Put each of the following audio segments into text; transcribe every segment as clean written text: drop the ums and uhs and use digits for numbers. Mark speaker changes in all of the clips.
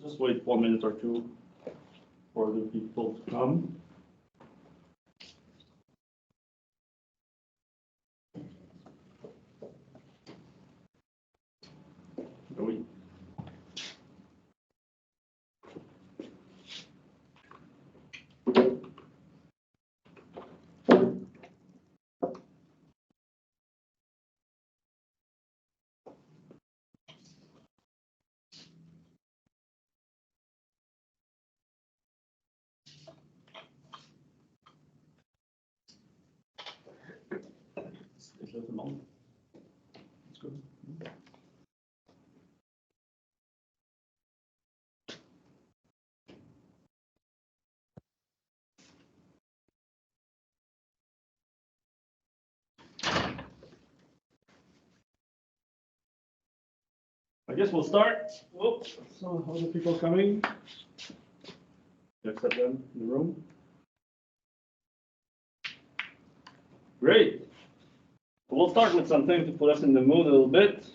Speaker 1: just wait 1 minute or two for the people to come. Oui. Déjà tout le monde. Let's go. I guess we'll start. Oops. So, how are the people coming? You accept them in the room? Great. We'll start with something to put us in the mood a little bit.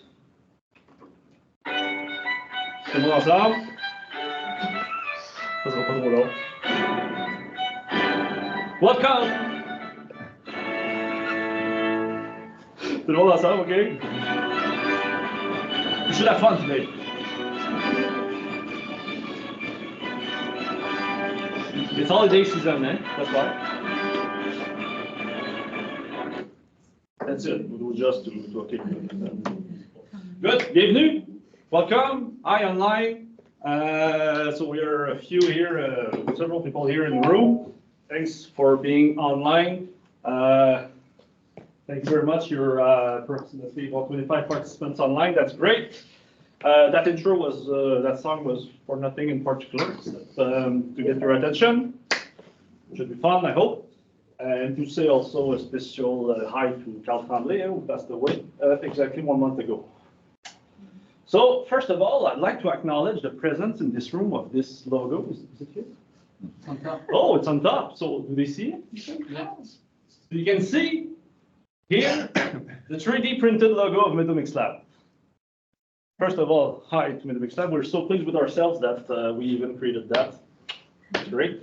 Speaker 1: Tout le monde ensemble? Ça sera pas trop long. Welcome! Tout le monde ensemble, OK? We should have fun today. It's holiday season, eh? That's why. That's it. We'll just do okay. Good. Bienvenue. Welcome. Hi online. So we are a few here, several people here in the room. Thanks for being online. Thank you very much. You're approximately about 25 participants online. That's great. That intro was, that song was for nothing in particular, except to get your attention. It should be fun, I hope. And to say also a special hi to Carl Tremblay, who passed away exactly 1 month ago. So first of all, I'd like to acknowledge the presence in this room of this logo. Is it here? It's on top. Oh, it's on top. So do they see it? Yeah. You can see here the 3D printed logo of MEDomicsLab. First of all, hi to MEDomicsLab. We're so pleased with ourselves that we even created that. That's great.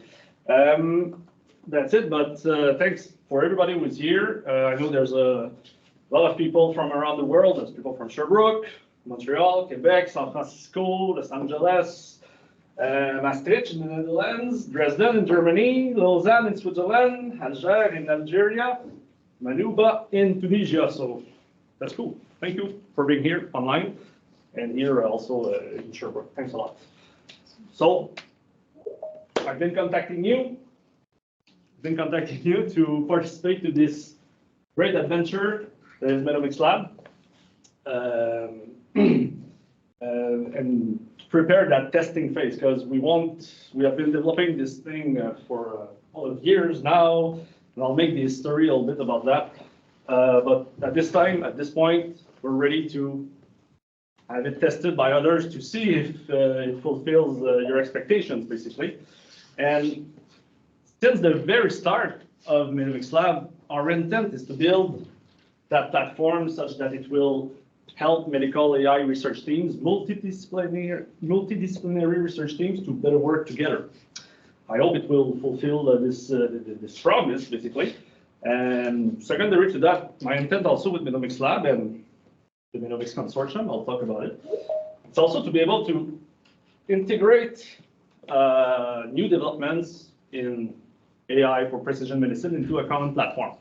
Speaker 1: That's it, but thanks for everybody who's here. I know there's a lot of people from around the world. There's people from Sherbrooke, Montreal, Quebec, San Francisco, Los Angeles, Maastricht in the Netherlands, Dresden in Germany, Lausanne in Switzerland, Alger in Algeria, Manuba in Tunisia. So that's cool. Thank you for being here online and here also in Sherbrooke. Thanks a lot. So I've been contacting you to participate to this great adventure that is MEDomicsLab. And prepare that testing phase, because we have been developing this thing for a couple of years now, and I'll make the history a little bit about that. But at this point, we're ready to have it tested by others to see if it fulfills your expectations, basically. And since the very start of MEDomicsLab, our intent is to build that platform such that it will help medical AI research teams, multidisciplinary research teams, to better work together. I hope it will fulfill this promise, basically. And secondary to that, my intent also with MEDomicsLab and the MEDomics Consortium, I'll talk about it, it's also to be able to integrate new developments in AI for precision medicine into a common platform.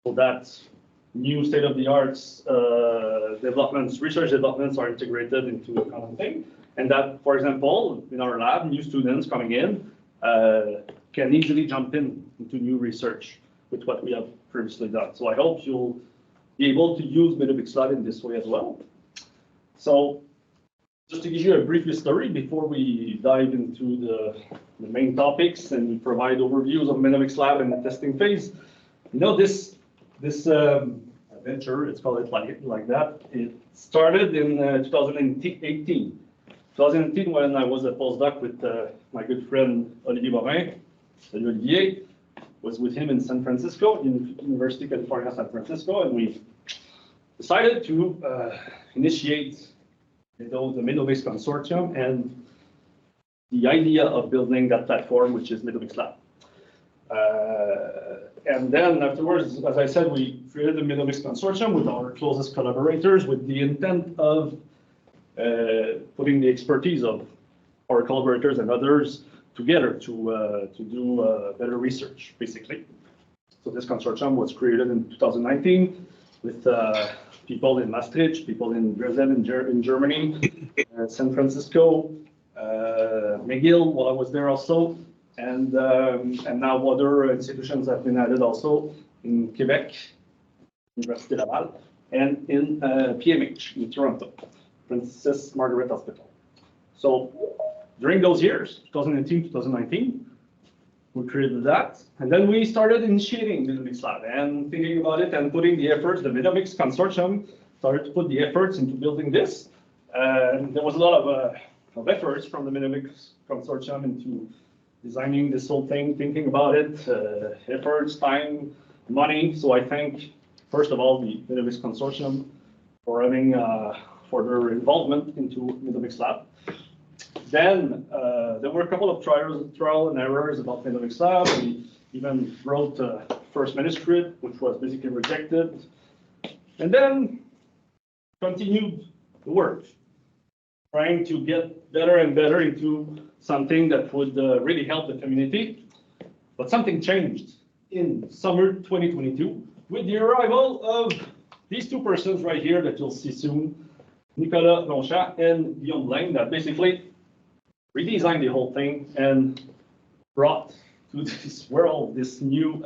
Speaker 1: So that new state-of-the-art developments, research developments are integrated into a common thing. And that, for example, in our lab, new students coming in can easily jump into new research with what we have previously done. So I hope you'll be able to use MEDomicsLab in this way as well. So just to give you a brief history before we dive into the main topics and provide overviews of MEDomicsLab and the testing phase. You know, this adventure, let's call it like that, it started in 2018. 2018, when I was a postdoc with my good friend Olivier Morin. Olivier was with him in San Francisco, University of California, San Francisco, and we decided to initiate the MEDomics Consortium and the idea of building that platform, which is MEDomicsLab. And then afterwards, as I said, we created the MEDomics Consortium with our closest collaborators with the intent of putting the expertise of our collaborators and others together to do better research, basically. So this consortium was created in 2019 with people in Maastricht, people in Dresden, in Germany, San Francisco, McGill, while I was there also, and now other institutions have been added also in Quebec, Université Laval, and in PMH in Toronto, Princess Margaret Hospital. So during those years, 2018, 2019, we created that, and then we started initiating MEDomicsLab and thinking about it and putting the efforts. The MEDomics Consortium started to put the efforts into building this. And there was a lot of efforts from the MEDomics Consortium into designing this whole thing, thinking about it, efforts, time, money. So I thank, first of all, the MEDomics Consortium for having for their involvement into MEDomicsLab. Then there were a couple of trial and errors about MEDomicsLab. We even wrote a first manuscript, which was basically rejected, and then continued the work, trying to get better and better into something that would really help the community. But something changed in summer 2022 with the arrival of these two persons right here that you'll see soon, Nicolas Ronchat and Guillaume Blaine, that basically redesigned the whole thing and brought to this world this new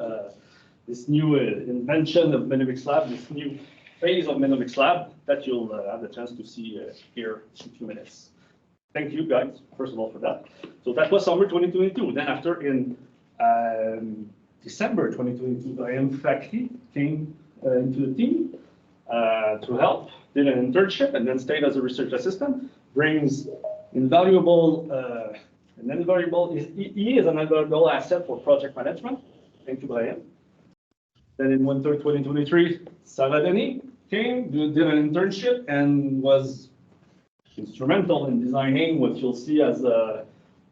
Speaker 1: invention of MEDomicsLab, this new phase of MEDomicsLab that you'll have the chance to see here in a few minutes. Thank you guys, first of all, for that. So that was summer 2022. Then after, in December 2022, Brian Factory came into the team to help, did an internship, and then stayed as a research assistant, brings invaluable, he is an invaluable asset for project management. Thank you, Brian. Then in winter 2023, Sarah Denis came, did an internship, and was instrumental in designing what you'll see as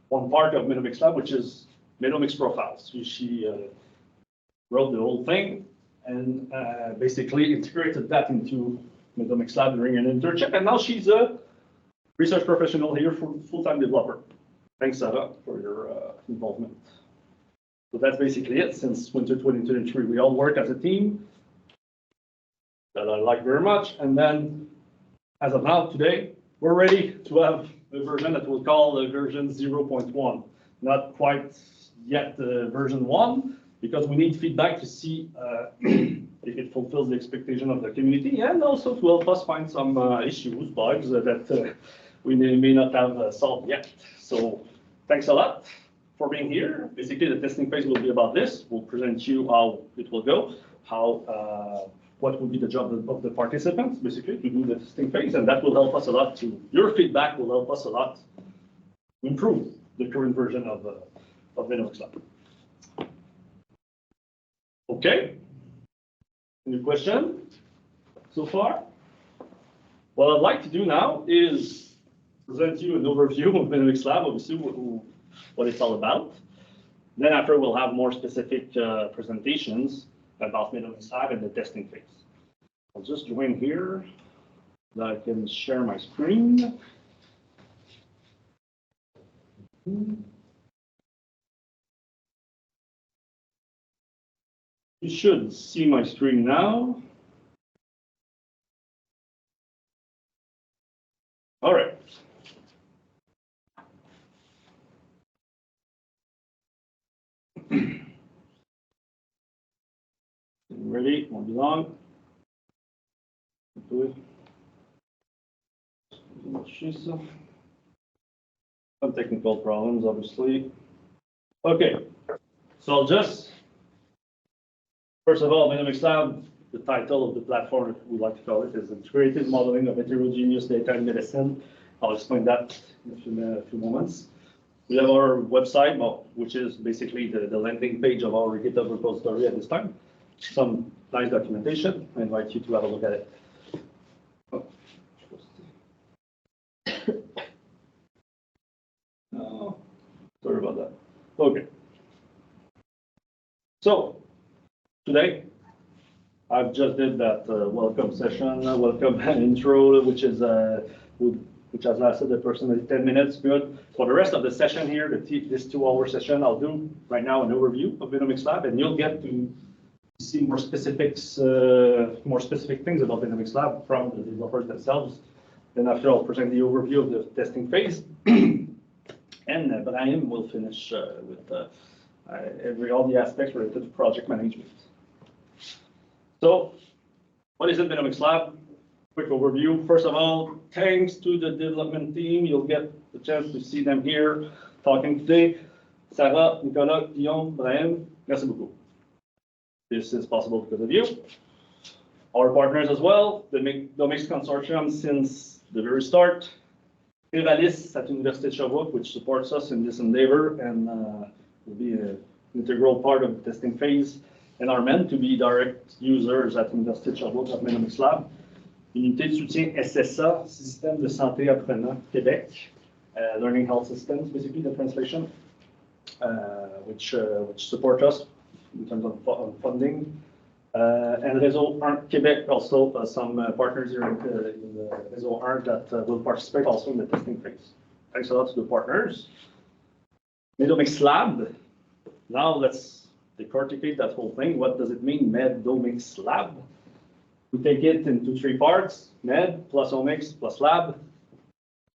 Speaker 1: one part of MEDomicsLab, which is MEDomics profiles. She wrote the whole thing and basically integrated that into MEDomicsLab during an internship, and now she's a research professional here, for full-time developer. Thanks, Sarah, for your involvement. So that's basically it. Since winter 2023, we all work as a team that I like very much. And then, as of now, today, we're ready to have a version that we'll call the version 0.1. Not quite yet version 1, because we need feedback to see if it fulfills the expectation of the community, and also to help us find some issues, bugs that we may not have solved yet. So thanks a lot for being here. Basically, the testing phase will be about this. We'll present you how it will go, what will be the job of the participants, basically, to do the testing phase, and that will help us a lot to, your feedback will help us a lot to improve the current version of MEDomicsLab. Okay, any question so far? What I'd like to do now is present you an overview of MEDomicsLab, obviously what it's all about. Then after we'll have more specific presentations about MEDomicsLab and the testing phase. I'll just join here so I can share my screen. You should see my screen now. All right. Ready? Won't be long. Some technical problems, obviously. Okay, so I'll just, first of all, MEDomicsLab, the title of the platform, we like to call it, is Integrated Modeling of Heterogeneous Data in Medicine. I'll explain that in a few moments. We have our website, which is basically the landing page of our GitHub repository at this time. Some nice documentation. I invite you to have a look at it. Oh. Okay. So today, I've just did that welcome session, welcome intro, which has lasted approximately 10 minutes. Good. For the rest of the session here, this 2-hour session, I'll do right now an overview of MEDomicsLab, and you'll get to see more specific things about MEDomicsLab from the developers themselves. Then after, I'll present the overview of the testing phase, and Brian will finish with all the aspects related to project management. So, what is MEDomicsLab? Quick overview. First of all, thanks to the development team, you'll get the chance to see them here talking today. Sarah, Nicolas, Guillaume, Brian, merci beaucoup. This is possible because of you. Our partners as well, the MEDomics Consortium since the very start. Evalis at Université de Sherbrooke, which supports us in this endeavor and will be an integral part of the testing phase, and are meant to be direct users at Université de Sherbrooke of MEDomicsLab. Unité de soutien SSA, Système de santé apprenant Québec, Learning Health Systems, basically the translation, which support us in terms of funding. And Réseau 1 Québec, also some partners here in the Réseau 1 that will participate also in the testing phase. Thanks a lot to the partners. MEDomicsLab. Now let's decorticate that whole thing. What does it mean, MEDomicsLab? We take it into 3 parts: med plus omics plus lab.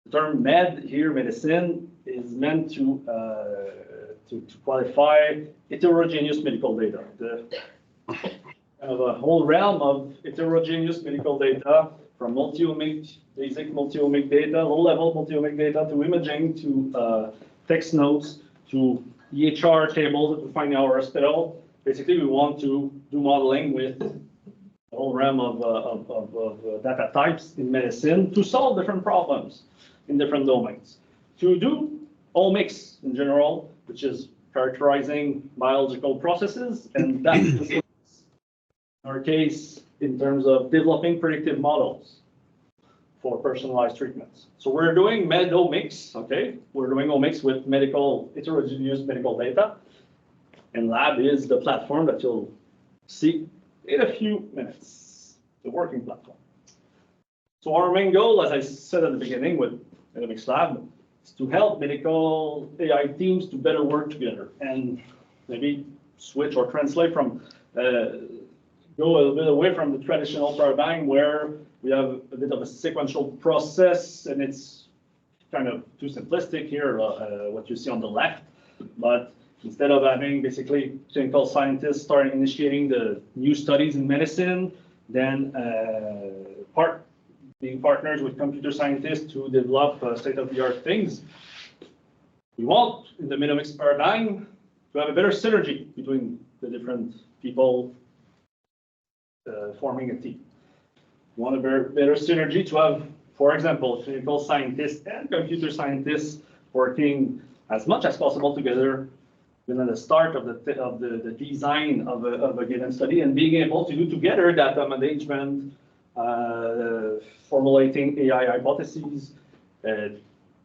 Speaker 1: The term med here, medicine, is meant to qualify heterogeneous medical data. A whole realm of heterogeneous medical data, from multi-omic, basic multi-omic data, low-level multi-omic data, to imaging, to text notes, to EHR tables that we find in our hospital. Basically, we want to do modeling with a whole realm of data types in medicine to solve different problems in different domains. To do omics in general, which is characterizing biological processes, and that is in our case in terms of developing predictive models for personalized treatments. So we're doing MEDomics, okay? We're doing omics with heterogeneous medical data, and lab is the platform that you'll see in a few minutes, the working platform. So our main goal, as I said at the beginning with MEDomicsLab, is to help medical AI teams to better work together and maybe switch or translate from, go a little bit away from the traditional paradigm where we have a bit of a sequential process, and it's kind of too simplistic here, what you see on the left. But instead of having basically clinical scientists start initiating the new studies in medicine, then being partners with computer scientists to develop state-of-the-art things, we want, in the MEDomics paradigm, to have a better synergy between the different people forming a team. We want a better synergy to have, for example, clinical scientists and computer scientists working as much as possible together at the start of the design of a given study, and being able to do together data management, formulating AI hypotheses,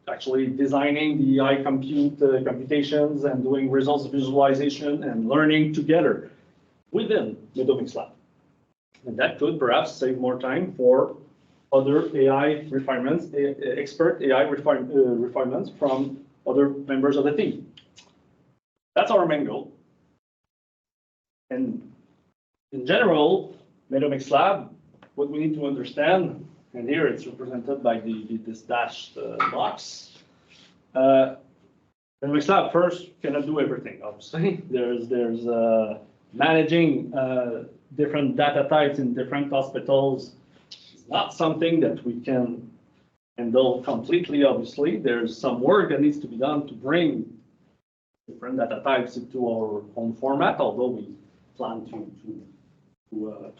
Speaker 1: actually designing the AI computations, and doing results visualization and learning together within MEDomicsLab. And that could perhaps save more time for other AI refinements, expert AI refinements from other members of the team. That's our main goal. And in general, MEDomicsLab, what we need to understand, and here it's represented by this dashed box. MEDomicsLab first cannot do everything, obviously. There's managing different data types in different hospitals. It's not something that we can handle completely, obviously. There's some work that needs to be done to bring different data types into our own format, although we plan to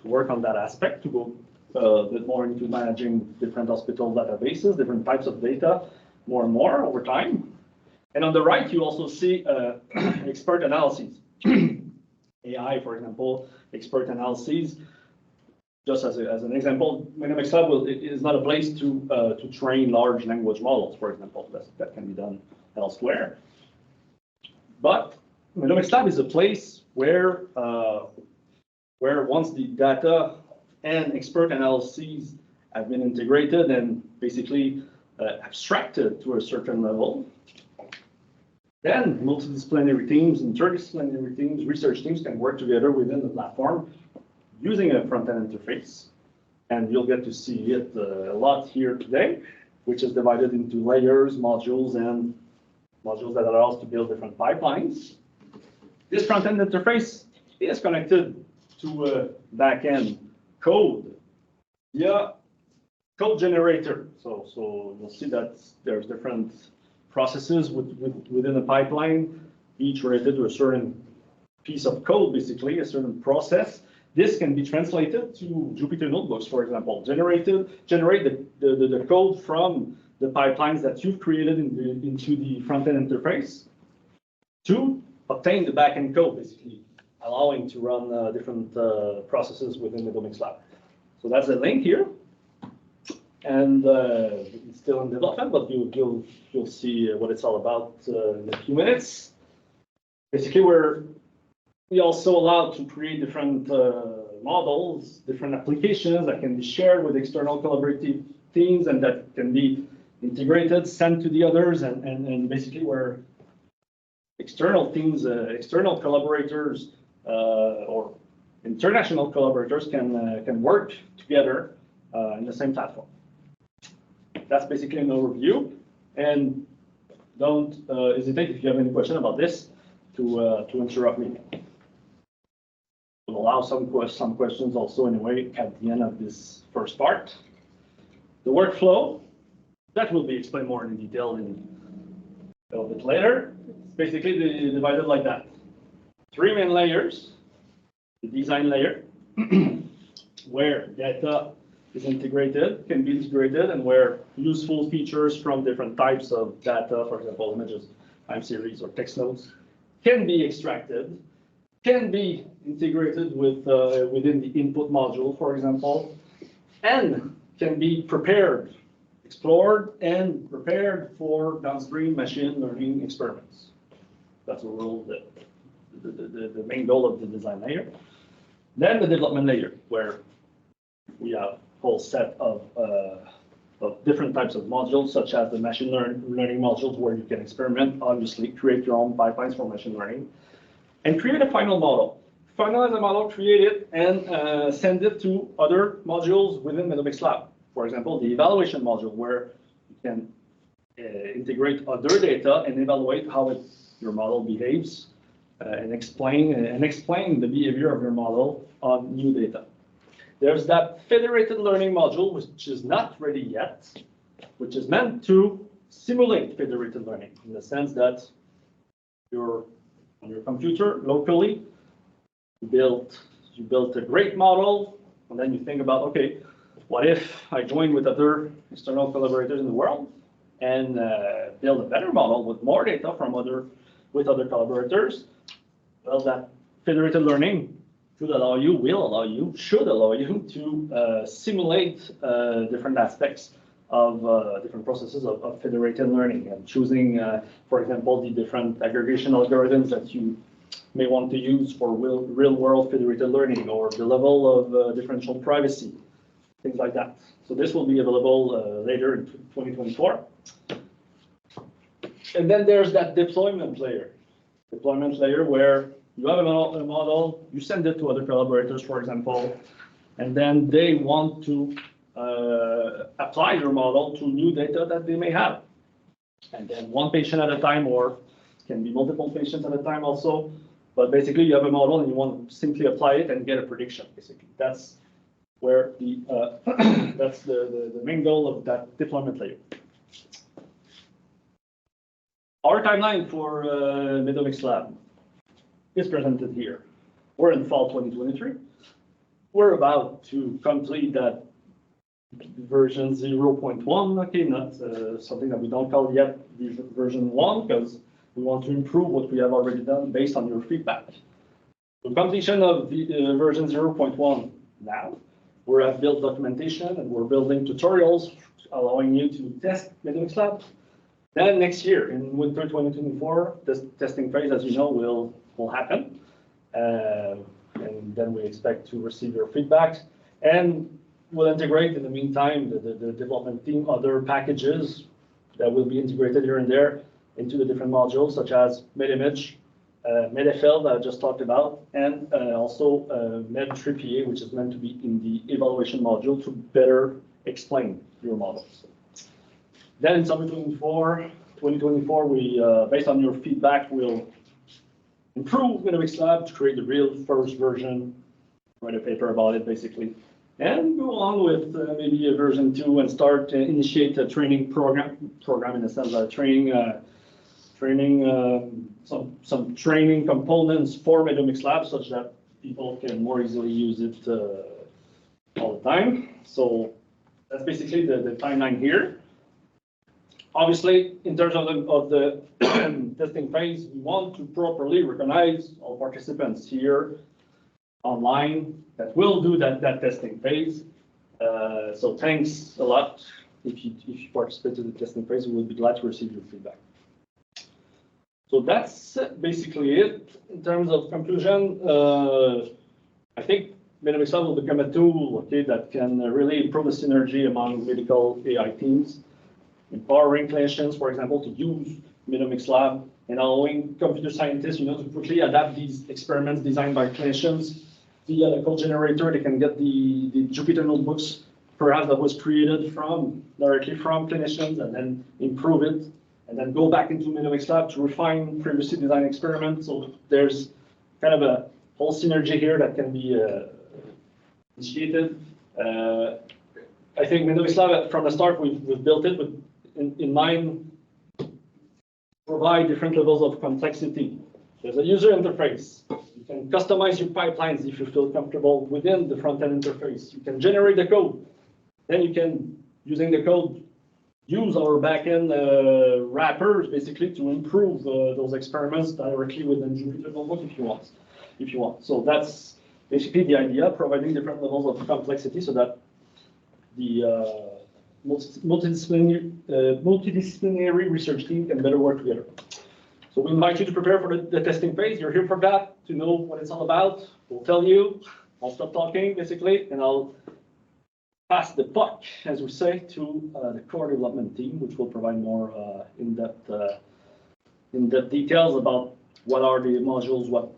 Speaker 1: work on that aspect, to go a bit more into managing different hospital databases, different types of data, more and more over time. And on the right, you also see expert analyses. AI, for example, expert analyses. Just as an example, MEDomicsLab is not a place to train large language models, for example. That can be done elsewhere. But MEDomicsLab is a place where once the data and expert analyses have been integrated and basically abstracted to a certain level, then multidisciplinary teams, interdisciplinary teams, research teams can work together within the platform using a front-end interface. And you'll get to see it a lot here today, which is divided into layers, modules, and modules that allow us to build different pipelines. This front-end interface is connected to a back-end code via code generator. So you'll see that there's different processes within the pipeline, each related to a certain piece of code, basically, a certain process. This can be translated to Jupyter Notebooks, for example, generate the code from the pipelines that you've created into the front-end interface to obtain the back-end code, basically, allowing to run different processes within MEDomicsLab. So that's a link here. And it's still in development, but you'll see what it's all about in a few minutes. Basically, we also allowed to create different models, different applications that can be shared with external collaborative teams and that can be integrated, sent to the others, and basically where external teams, external collaborators, or international collaborators can work together in the same platform. That's basically an overview, and don't hesitate if you have any question about this to interrupt me. We'll allow some questions also anyway at the end of this first part. The workflow, that will be explained more in detail in a little bit later. It's basically divided like that. 3 main layers. The design layer, where data is integrated, can be integrated, and where useful features from different types of data, for example, images, time series, or text notes, can be extracted, can be integrated within the input module, for example, and can be prepared, explored, and prepared for downstream machine learning experiments. That's the main goal of the design layer. Then the development layer, where we have a whole set of different types of modules, such as the machine learning modules, where you can experiment, obviously, create your own pipelines for machine learning, and create a final model. Finalize the model, create it, and send it to other modules within MEDomicsLab. For example, the evaluation module, where you can integrate other data and evaluate how your model behaves, and explain the behavior of your model on new data. There's that federated learning module, which is not ready yet, which is meant to simulate federated learning in the sense that on your computer locally, you built a great model, and then you think about, okay, what if I join with other external collaborators in the world and build a better model with more data from other collaborators? Well, that federated learning should allow you to simulate different aspects of different processes of federated learning, and choosing, for example, the different aggregation algorithms that you may want to use for real-world federated learning, or the level of differential privacy, things like that. So this will be available later in 2024. And then there's that deployment layer. Deployment layer where you have a model, you send it to other collaborators, for example, and then they want to apply your model to new data that they may have. And then one patient at a time, or can be multiple patients at a time also. But basically, you have a model and you want to simply apply it and get a prediction, basically. That's where that's the main goal of that deployment layer. Our timeline for MEDomicsLab is presented here. We're in fall 2023. We're about to complete that version 0.1. Okay, not something that we don't call yet version 1, because we want to improve what we have already done based on your feedback. The completion of the version 0.1 now, we have built documentation and we're building tutorials allowing you to test MEDomicsLab. Then next year, in winter 2024, this testing phase, as you know, will happen. And then we expect to receive your feedback. And we'll integrate, in the meantime, the development team, other packages that will be integrated here and there into the different modules, such as MEDimage, MEDFL that I just talked about, and also MED3PA, which is meant to be in the evaluation module to better explain your models. Then in summer 2024, we, based on your feedback, will improve MEDomicsLab to create the real first version, write a paper about it basically, and go on with maybe a version 2 and start initiate a training program in the sense that some training components for MEDomicsLab such that people can more easily use it all the time. So that's basically the timeline here. Obviously, in terms of the testing phase, we want to properly recognize all participants here online that will do that testing phase. So thanks a lot. If you participate in the testing phase, we will be glad to receive your feedback. So that's basically it. In terms of conclusion, I think MEDomicsLab will become a tool, okay, that can really improve the synergy among medical AI teams, empowering clinicians, for example, to use MEDomicsLab and allowing computer scientists, to quickly adapt these experiments designed by clinicians via the code generator. They can get the Jupyter notebooks, perhaps that was created directly from clinicians, and then improve it, and then go back into MEDomicsLab to refine previously designed experiments. So there's kind of a whole synergy here that can be initiated. I think MEDomicsLab, from the start, we've built it with in mind, provide different levels of complexity. There's a user interface. You can customize your pipelines if you feel comfortable within the front-end interface. You can generate the code. Then you can, using the code, use our back-end wrappers basically to improve those experiments directly within Jupyter Notebook if you want. So that's basically the idea, providing different levels of complexity so that the multidisciplinary research team can better work together. So we invite you to prepare for the testing phase. You're here for that, to know what it's all about. We'll tell you. I'll stop talking, basically, and I'll pass the puck, as we say, to the core development team, which will provide more in-depth details about what are the modules, what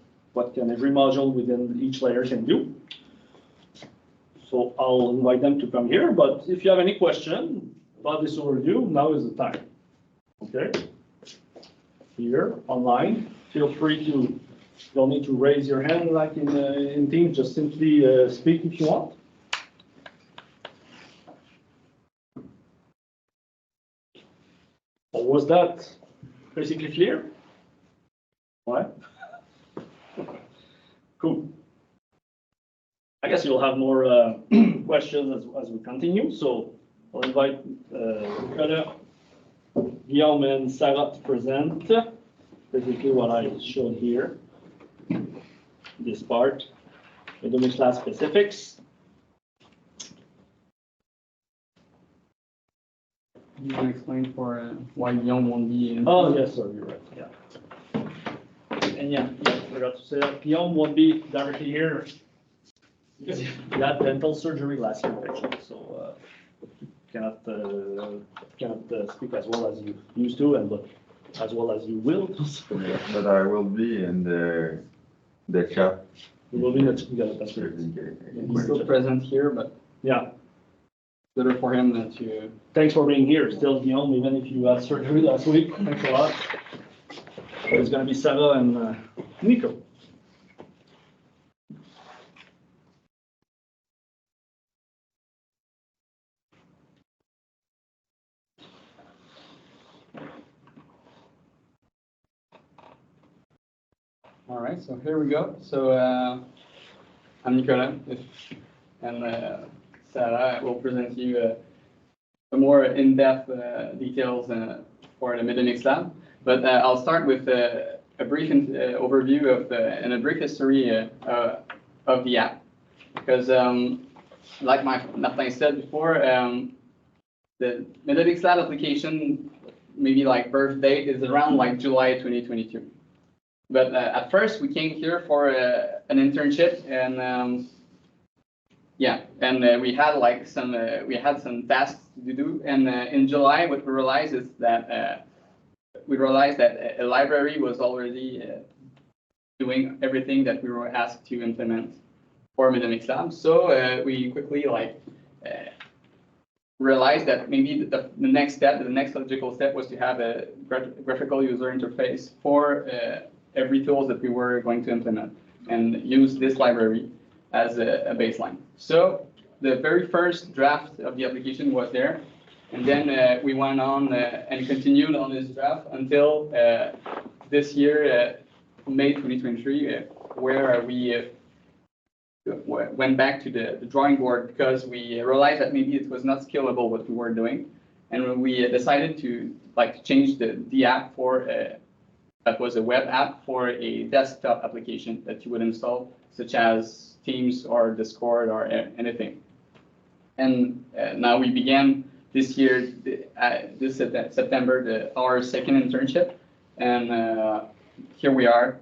Speaker 1: can every module within each layer can do. So I'll invite them to come here, but if you have any question about this overview, now is the time. Okay? Here, online, feel free to, you don't need to raise your hand like in Teams, just simply speak if you want. Or was that basically clear? What? Cool. I guess you'll have more questions as we continue. So I'll invite Guillaume and Sarah to present basically what I showed here. This part, MEDomicsLab specifics.
Speaker 2: You want to explain for why Guillaume won't be in?
Speaker 1: Oh, yes, sir, you're right. Yeah. And yeah, I forgot to say that Guillaume won't be directly here because he had dental surgery last year, actually. So cannot speak as well as you used to, and but as well as you will.
Speaker 3: Yeah, but I will be in the chat.
Speaker 1: You will be in the chat. That's great.
Speaker 2: He's still present here, but
Speaker 1: yeah.
Speaker 2: better for him to.
Speaker 1: Thanks for being here, still, Guillaume, even if you had surgery last week. Thanks a lot. But it's going to be Sarah and Nico.
Speaker 2: All right, so here we go. So I'm Nicolas, and Sarah will present you a more in-depth details for the MEDomicsLab. But I'll start with a brief overview of and a brief history of the app, because like Martin said before, the MEDomicsLab application maybe like birth date is around like July 2022. But at first we came here for an internship, and yeah, and we had like some tasks to do. And in July, what we realized is that a library was already doing everything that we were asked to implement for MEDomicsLab. So we quickly realized that maybe the next step, the next logical step, was to have a graphical user interface for every tool that we were going to implement, and use this library as a baseline. So the very first draft of the application was there, and then we went on and continued on this draft until this year, May 2023, where we went back to the drawing board because we realized that maybe it was not scalable what we were doing, and we decided to change the app for that was a web app for a desktop application that you would install, such as Teams or Discord or anything. And now we began this year, this September, our second internship, and here we are,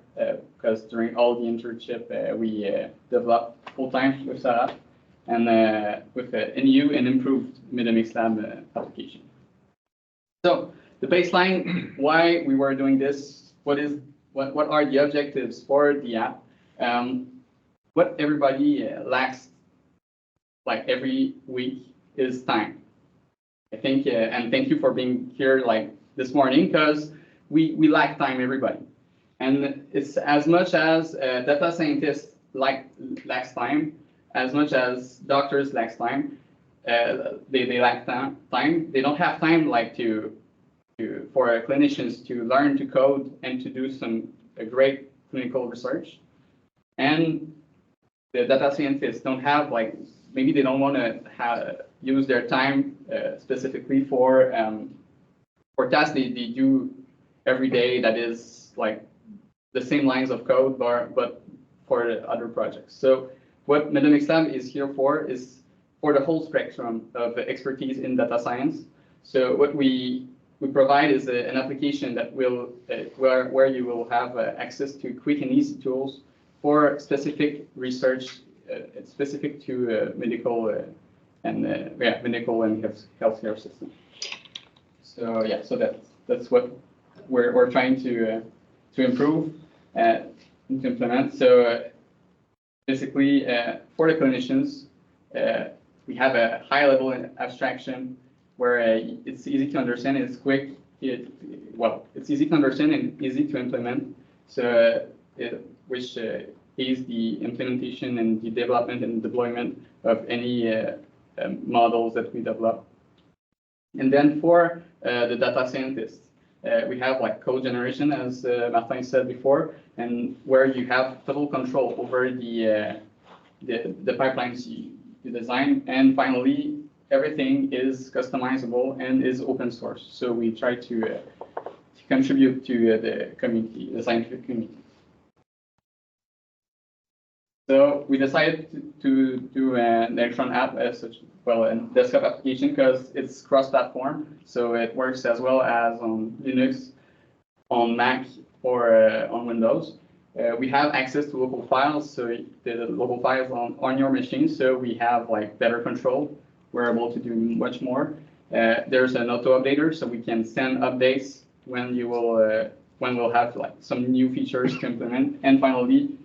Speaker 2: because during all the internship we developed full-time with Sarah, and with a new and improved MEDomicsLab application. So the baseline, why we were doing this, what are the objectives for the app? What everybody lacks every week is time. I think, and thank you for being here this morning, because we lack time, everybody. And it's as much as data scientists lacks time, as much as doctors lacks time. They lack time. They don't have time for clinicians to learn to code and to do some great clinical research. And the data scientists don't have maybe they don't want to use their time specifically for tasks they do every day, that is the same lines of code, but for the other projects. So what MEDomicsLab is here for is for the whole spectrum of expertise in data science. So what we provide is an application that will where you will have access to quick and easy tools for specific research, specific to medical and healthcare system. So yeah, so that's what we're trying to improve and to implement. So basically, for the clinicians, we have a high level abstraction where it's easy to understand, it's quick, it's easy to understand and easy to implement. So which is the implementation and the development and deployment of any models that we develop. And then for the data scientists, we have code generation, as Martin said before, and where you have total control over the pipelines you design. And finally, everything is customizable and is open source. So we try to contribute to the community, the scientific community. So we decided to do an electron app as a desktop application, because it's cross-platform. So it works as well as on Linux, on Mac, or on Windows. We have access to local files, so the local files on your machine, so we have better control. We're able to do much more. There's an auto updater, so we can send updates when we'll have some new features to implement. And finally,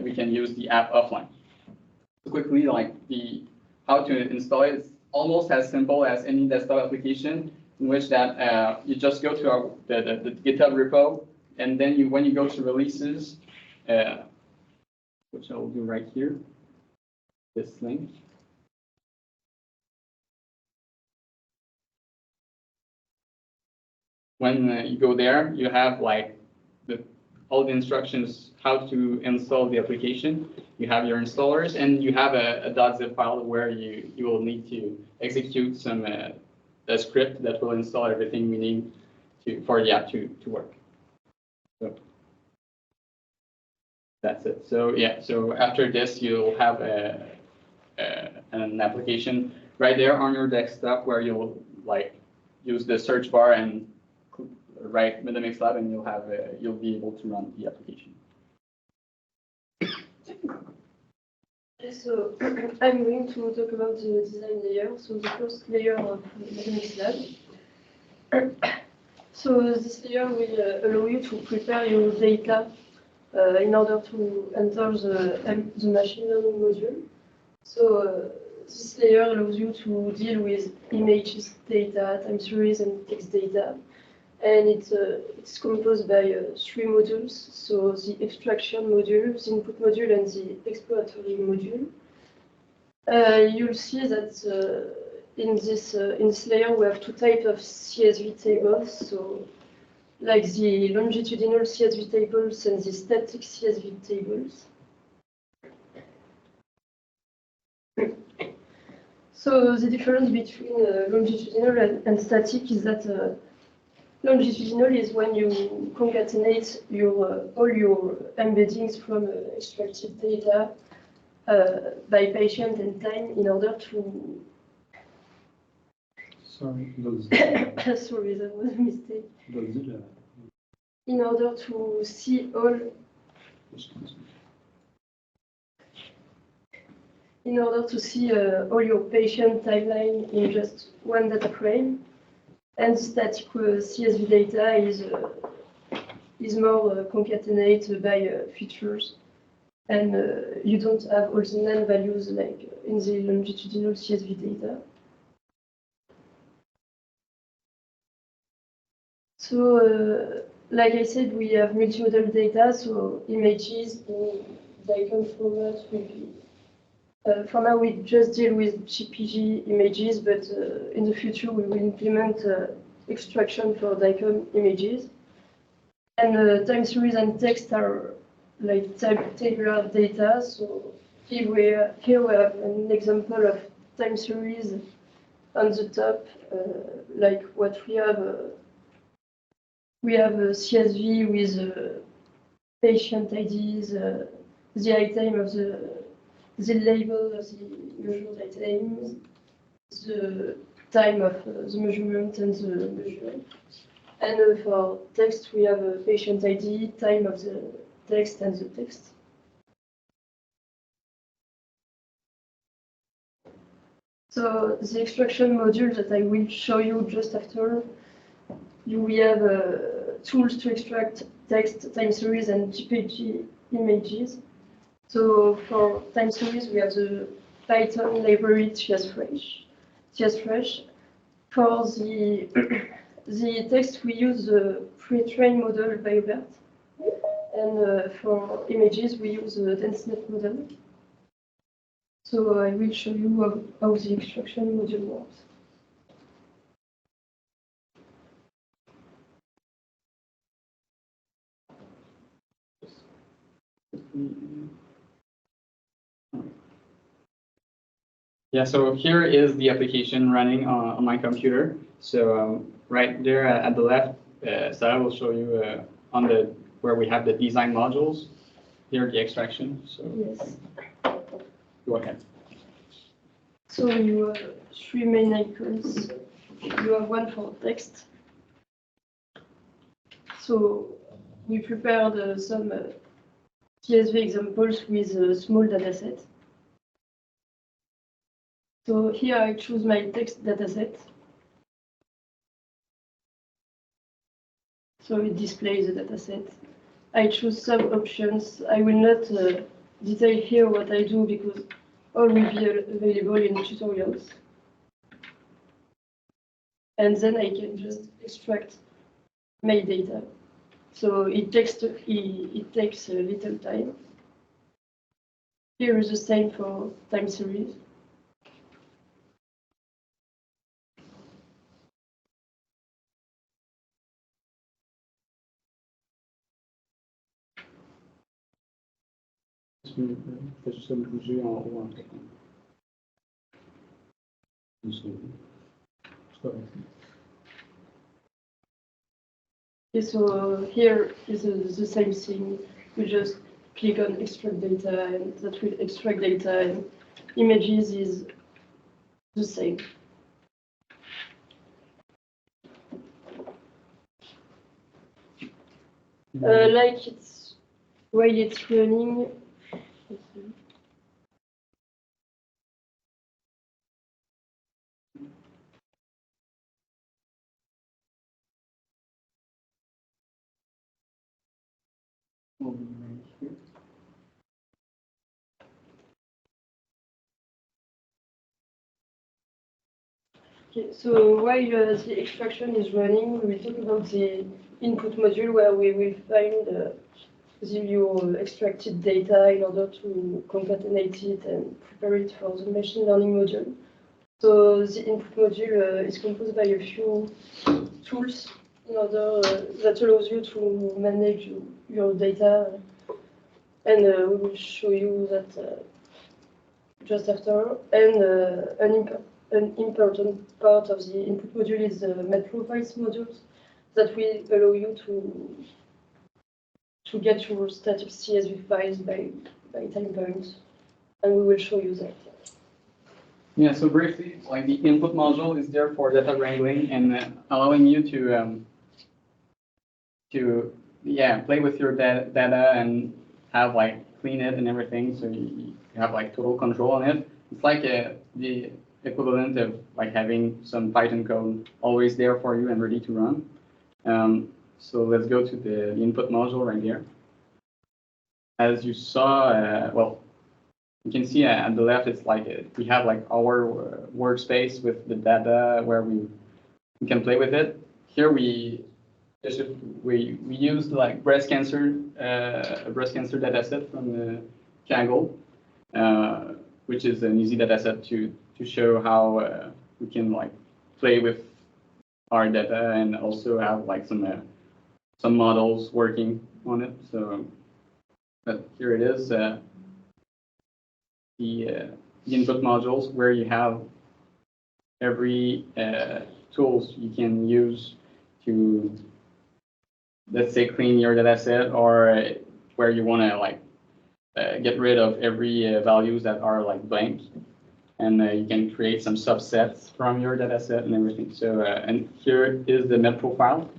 Speaker 2: we can use the app offline. Quickly, how to install it, it's almost as simple as any desktop application, in which that you just go to the GitHub repo, and then when you go to releases, which I will do right here, this link. When you go there, you have all the instructions how to install the application. You have your installers, and you have a .zip file where you will need to execute a script that will install everything we need for the app to work. So that's it. So yeah, so after this, you'll have an application right there on your desktop where you'll use the search bar and write MEDomicsLab, and you'll be able to run the application.
Speaker 4: So I'm going to talk about the design layer. So the first layer of MEDomicsLab. So this layer will allow you to prepare your data in order to enter the machine learning module. So this layer allows you to deal with images data, time series, and text data. And it's composed by 3 modules. So the extraction module, the input module, and the exploratory module. You'll see that in this layer we have 2 types of CSV tables. So like the longitudinal CSV tables and the static CSV tables. So the difference between longitudinal and static is that longitudinal is when you concatenate all your embeddings from extracted data by patient and time in order to...
Speaker 5: Sorry,
Speaker 4: Sorry, that was a mistake. In order to see all... In order to see all your patient timeline in just one data frame. And static CSV data is more concatenated by features, and you don't have all the NaN values like in the longitudinal CSV data. So, like I said, we have multimodal data, so images in DICOM format will be. For now, we just deal with JPG images, but in the future, we will implement extraction for DICOM images. And time series and text are like tabular data. So here we have an example of time series on the top, like what we have. We have a CSV with patient IDs, the item of the label of the measured items, the time of the measurement and the measurement. And for text, we have a patient ID, time of the text and the text. So the extraction module that I will show you just after, we have tools to extract text, time series, and JPG images. So for time series, we have the Python library TSFresh. For the text, we use the pre-trained model by Hubert. And for images, we use the DenseNet model. So I will show you how the extraction module works.
Speaker 2: Yeah, so here is the application running on my computer. So right there at the left, Sarah will show you on where we have the design modules. Here the extraction. So
Speaker 4: yes.
Speaker 2: Go ahead.
Speaker 4: So you have 3 main icons. You have one for text. So we prepared some CSV examples with a small dataset. So here I choose my text dataset. So it displays the dataset. I choose some options. I will not detail here what I do because all will be available in tutorials. And then I can just extract my data. So it takes a little time. Here is the same for time series. Okay, so here is the same thing. We just click on extract data, and that will extract data, and images is the same. Like it's while it's running. Okay, so while the extraction is running, we will talk about the input module where we will find your extracted data in order to concatenate it and prepare it for the machine learning module. So the input module is composed by a few tools in order that allows you to manage your data, and we will show you that just after. And an important part of the input module is the MEDprofiles modules that will allow you to get your static CSV files by time points, and we will show you that.
Speaker 2: Yeah, so briefly, like the input module is there for data wrangling and allowing you to play with your data and have like clean it and everything, so you have like total control on it. It's like the equivalent of like having some Python code always there for you and ready to run. So let's go to the input module right here. As you saw, well, you can see at the left, it's like we have like our workspace with the data where we can play with it. Here we used like a breast cancer data set from the Kaggle, which is an easy data set to show how we can like play with our data and also have like some models working on it. So, but here it is. The input modules where you have every tools you can use to, let's say, clean your data set, or where you want to like get rid of every values that are like blank, and you can create some subsets from your data set and everything. So and here is the MED profile.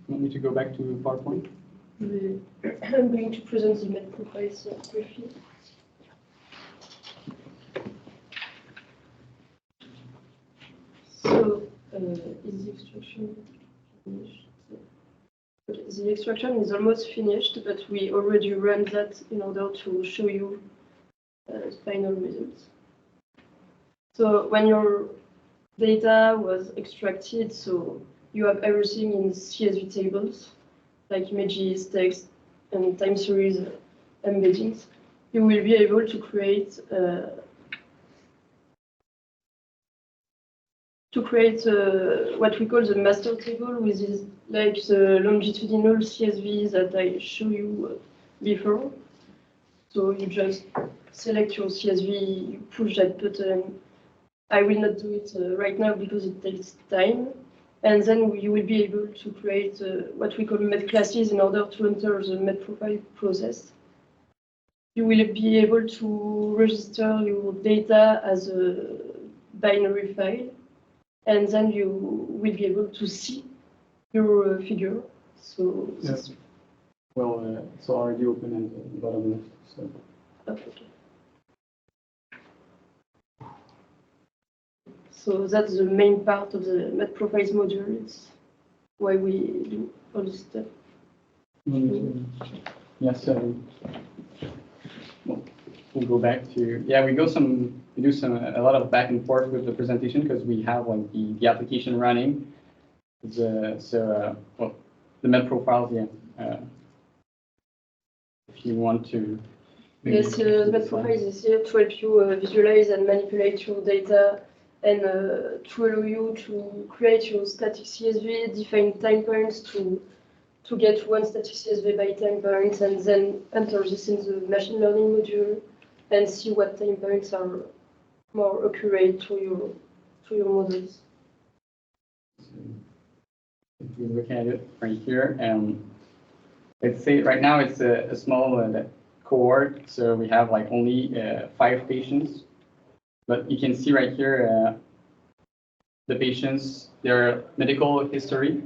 Speaker 2: Want me to go back to PowerPoint?
Speaker 4: I'm going to present the MED profiles briefly. So, is the extraction finished? Okay, the extraction is almost finished, but we already ran that in order to show you the final results. So, when your data was extracted, so you have everything in CSV tables, like images, text, and time series embeddings. You will be able to create what we call the master table, which is like the longitudinal CSV that I showed you before. So you just select your CSV, you push that button. I will not do it right now because it takes time. And then you will be able to create what we call MED classes in order to enter the MED profile process. You will be able to register your data as a binary file, and then you will be able to see your figure. So
Speaker 2: yes. Well, it's already open at the bottom left. So.
Speaker 4: Okay. So that's the main part of the MED profiles module. It's why we do all this stuff.
Speaker 2: Yes, we'll go back to we do a lot of back and forth with the presentation because we have like the application running. The MED profiles, if you want to.
Speaker 4: Yes, the MED profiles is here to help you visualize and manipulate your data, and to allow you to create your static CSV, define time points to get one static CSV by time points, and then enter this in the machine learning module and see what time points are more accurate to your models.
Speaker 2: If we look at it right here, let's say right now it's a small cohort, so we have like only 5 patients. But you can see right here the patients, their medical history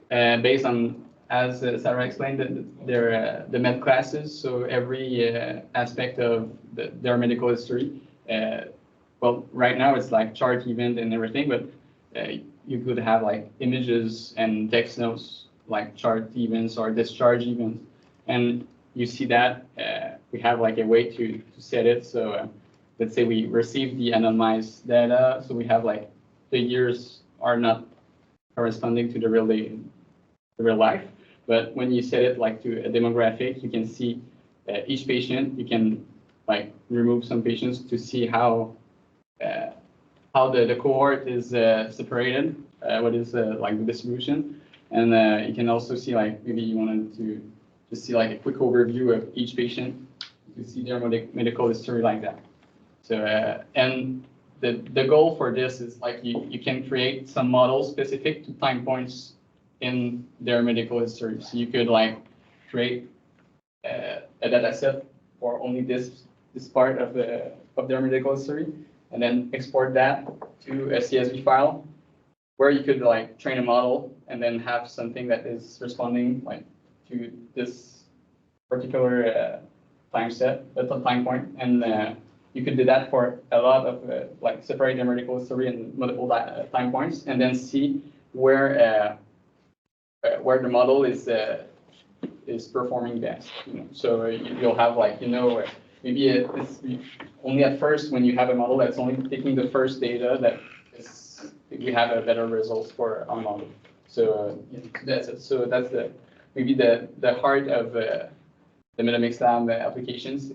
Speaker 2: based on as Sarah explained, they're the med classes, so every aspect of their medical history. Well, right now it's like chart event and everything, but you could have like images and text notes like chart events or discharge events, and you see that we have like a way to set it. So let's say we receive the anonymized data, so we have like the years are not corresponding to the real life. But when you set it like to a demographic, you can see each patient. You can like remove some patients to see how the cohort is separated, what is like the distribution, and you can also see like maybe you wanted to just see like a quick overview of each patient to see their medical history like that. So and the goal for this is like you can create some models specific to time points in their medical history. So you could like create a data set for only this part of their medical history, and then export that to a CSV file where you could like train a model and then have something that is responding like to this particular time point, and you could do that for a lot of like separate their medical history and multiple time points, and then see where the model is performing best. So you'll have like maybe it's only at first when you have a model that's only taking the first data that we have a better results for our model. So that's it. So that's maybe the heart of the MEDomicsLab applications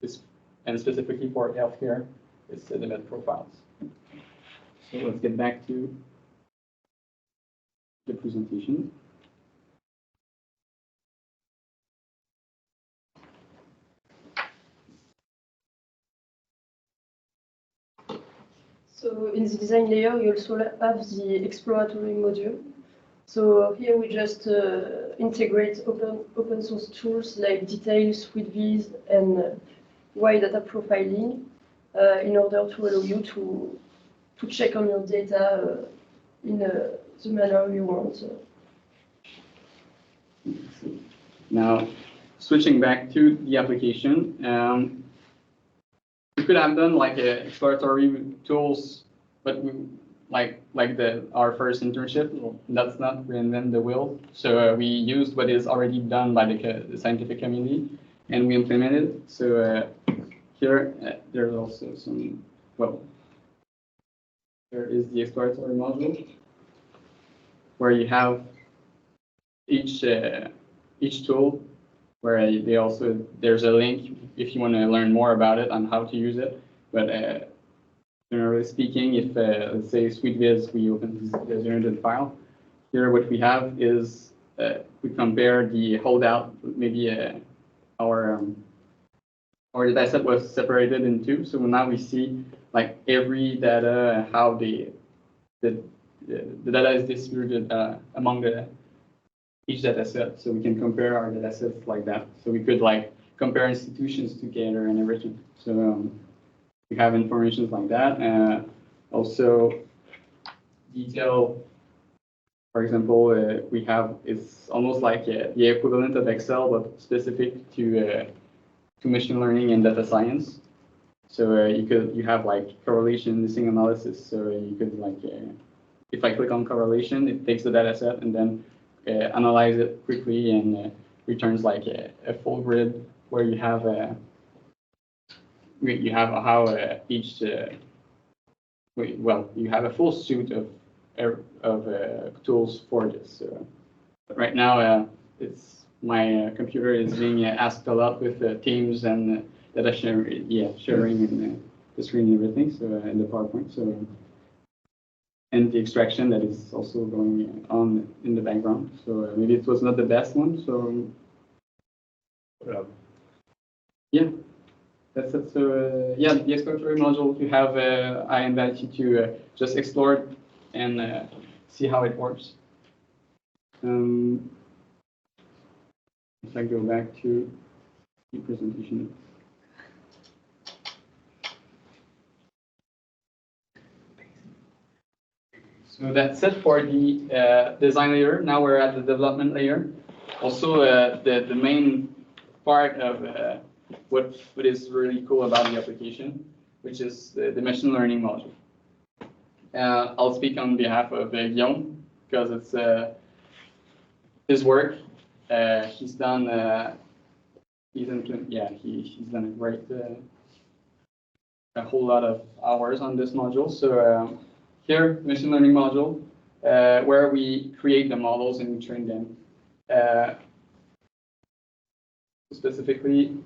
Speaker 2: is and specifically for healthcare is the med profiles. So let's get back to the presentation.
Speaker 4: So in the design layer, you also have the exploratory module. So here we just integrate open source tools like Details, SweetViz, and wide data profiling in order to allow you to check on your data in the manner you want.
Speaker 2: Now, switching back to the application, we could have done like exploratory tools, but we our first internship. That's not reinvent the wheel. So we used what is already done by the scientific community, and we implemented it. So here there's also some. Well, there is the exploratory module where you have each tool where there's a link if you want to learn more about it on how to use it. But generally speaking, if let's say SweetViz, we open the generated file. Here, what we have is we compare the holdout. Maybe our data set was separated in two. So now we see like every data, how the data is distributed among each data set. So we can compare our data sets like that. So we could like compare institutions together and everything. So we have information like that. Also detail, for example, we have, it's almost like the equivalent of Excel, but specific to machine learning and data science. So you have like correlation missing analysis. So you could like, if I click on correlation, it takes the data set and then analyze it quickly and returns like a full grid where you have how each you have a full suite of tools for this. But right now, it's my computer is being asked a lot with Teams and data sharing and the screen and everything. So in the PowerPoint. So and the extraction that is also going on in the background. So maybe it was not the best one. So yeah. That's it. So yeah, the exploratory module you have, I invite you to just explore it and see how it works. If I go back to the presentation. So that's it for the design layer. Now we're at the development layer. Also, the main part of what is really cool about the application, which is the machine learning module. I'll speak on behalf of Guillaume because it's his work. He's done he's done a great a whole lot of hours on this module. So here, machine learning module, where we create the models and we train them. Specifically,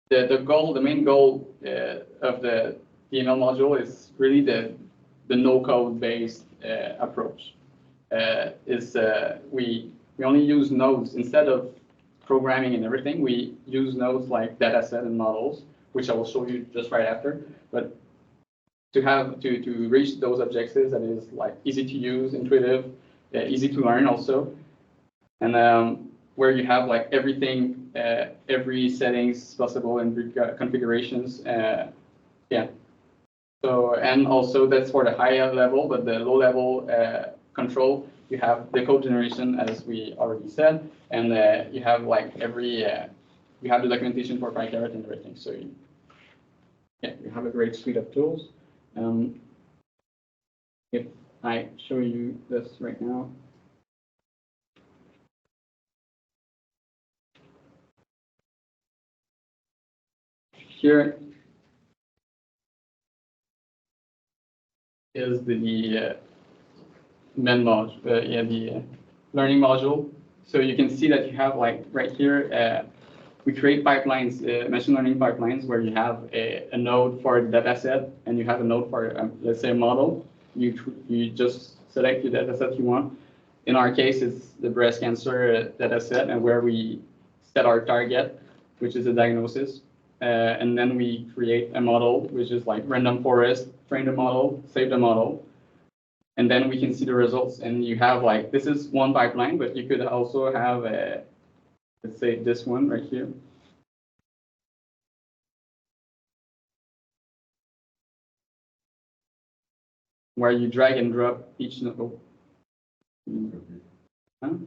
Speaker 2: the main goal of the ML module is really the no-code based approach. We only use nodes instead of programming and everything. We use nodes like dataset and models, which I will show you just right after. But to reach those objectives, that is like easy to use, intuitive, easy to learn also, and where you have like everything, every settings possible and configurations. Yeah. So, and also that's for the higher level, but the low level control, you have the code generation, as we already said, and you have like you have the documentation for PyCaret and everything. So you have a great suite of tools. If I show you this right now. Here is the MEN module, the learning module. So you can see that you have like right here, we create pipelines, machine learning pipelines, where you have a node for the data set and you have a node for, let's say, a model. You just select your data set you want. In our case, it's the breast cancer data set, and where we set our target, which is a diagnosis. And then we create a model, which is like random forest, train the model, save the model. And then we can see the results. And you have like, this is one pipeline, but you could also have let's say this one right here. Where you drag and drop each node. Huh?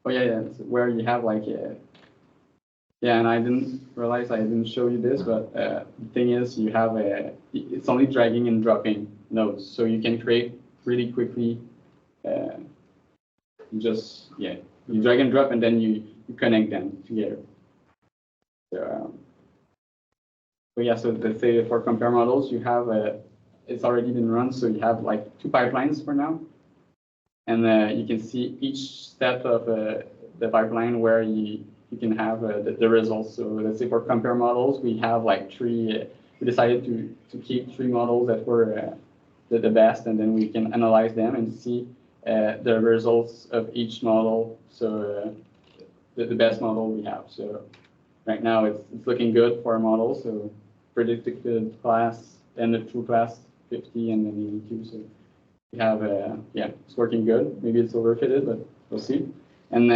Speaker 2: Oh yeah. So where you have like yeah, and I didn't realize I didn't show you this, but the thing is, you have it's only dragging and dropping nodes, so you can create really quickly. You drag and drop, and then you connect them together. So so let's say for compare models, you have it's already been run, so you have like 2 pipelines for now, and you can see each step of the pipeline where you can have the results. So let's say for compare models, we have like 3, we decided to keep 3 models that were the best, and then we can analyze them and see the results of each model. So the best model we have. So right now it's looking good for our model. So predicted class and the true class 50 and then 82. So we have, it's working good. Maybe it's overfitted, but we'll see. And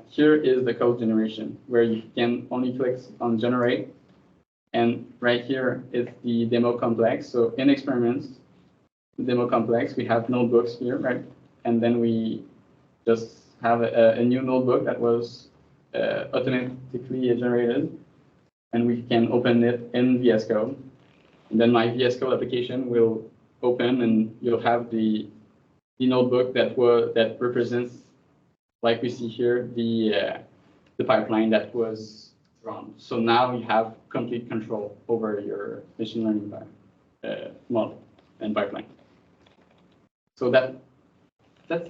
Speaker 2: here is the code generation, where you can only click on generate. And right here is the demo complex. So in experiments, the demo complex, we have notebooks here, right? And then we just have a new notebook that was automatically generated. And we can open it in VS Code. And then my VS Code application will open, and you'll have the notebook that represents, like we see here, the pipeline that was run. So now you have complete control over your machine learning model and pipeline. So that's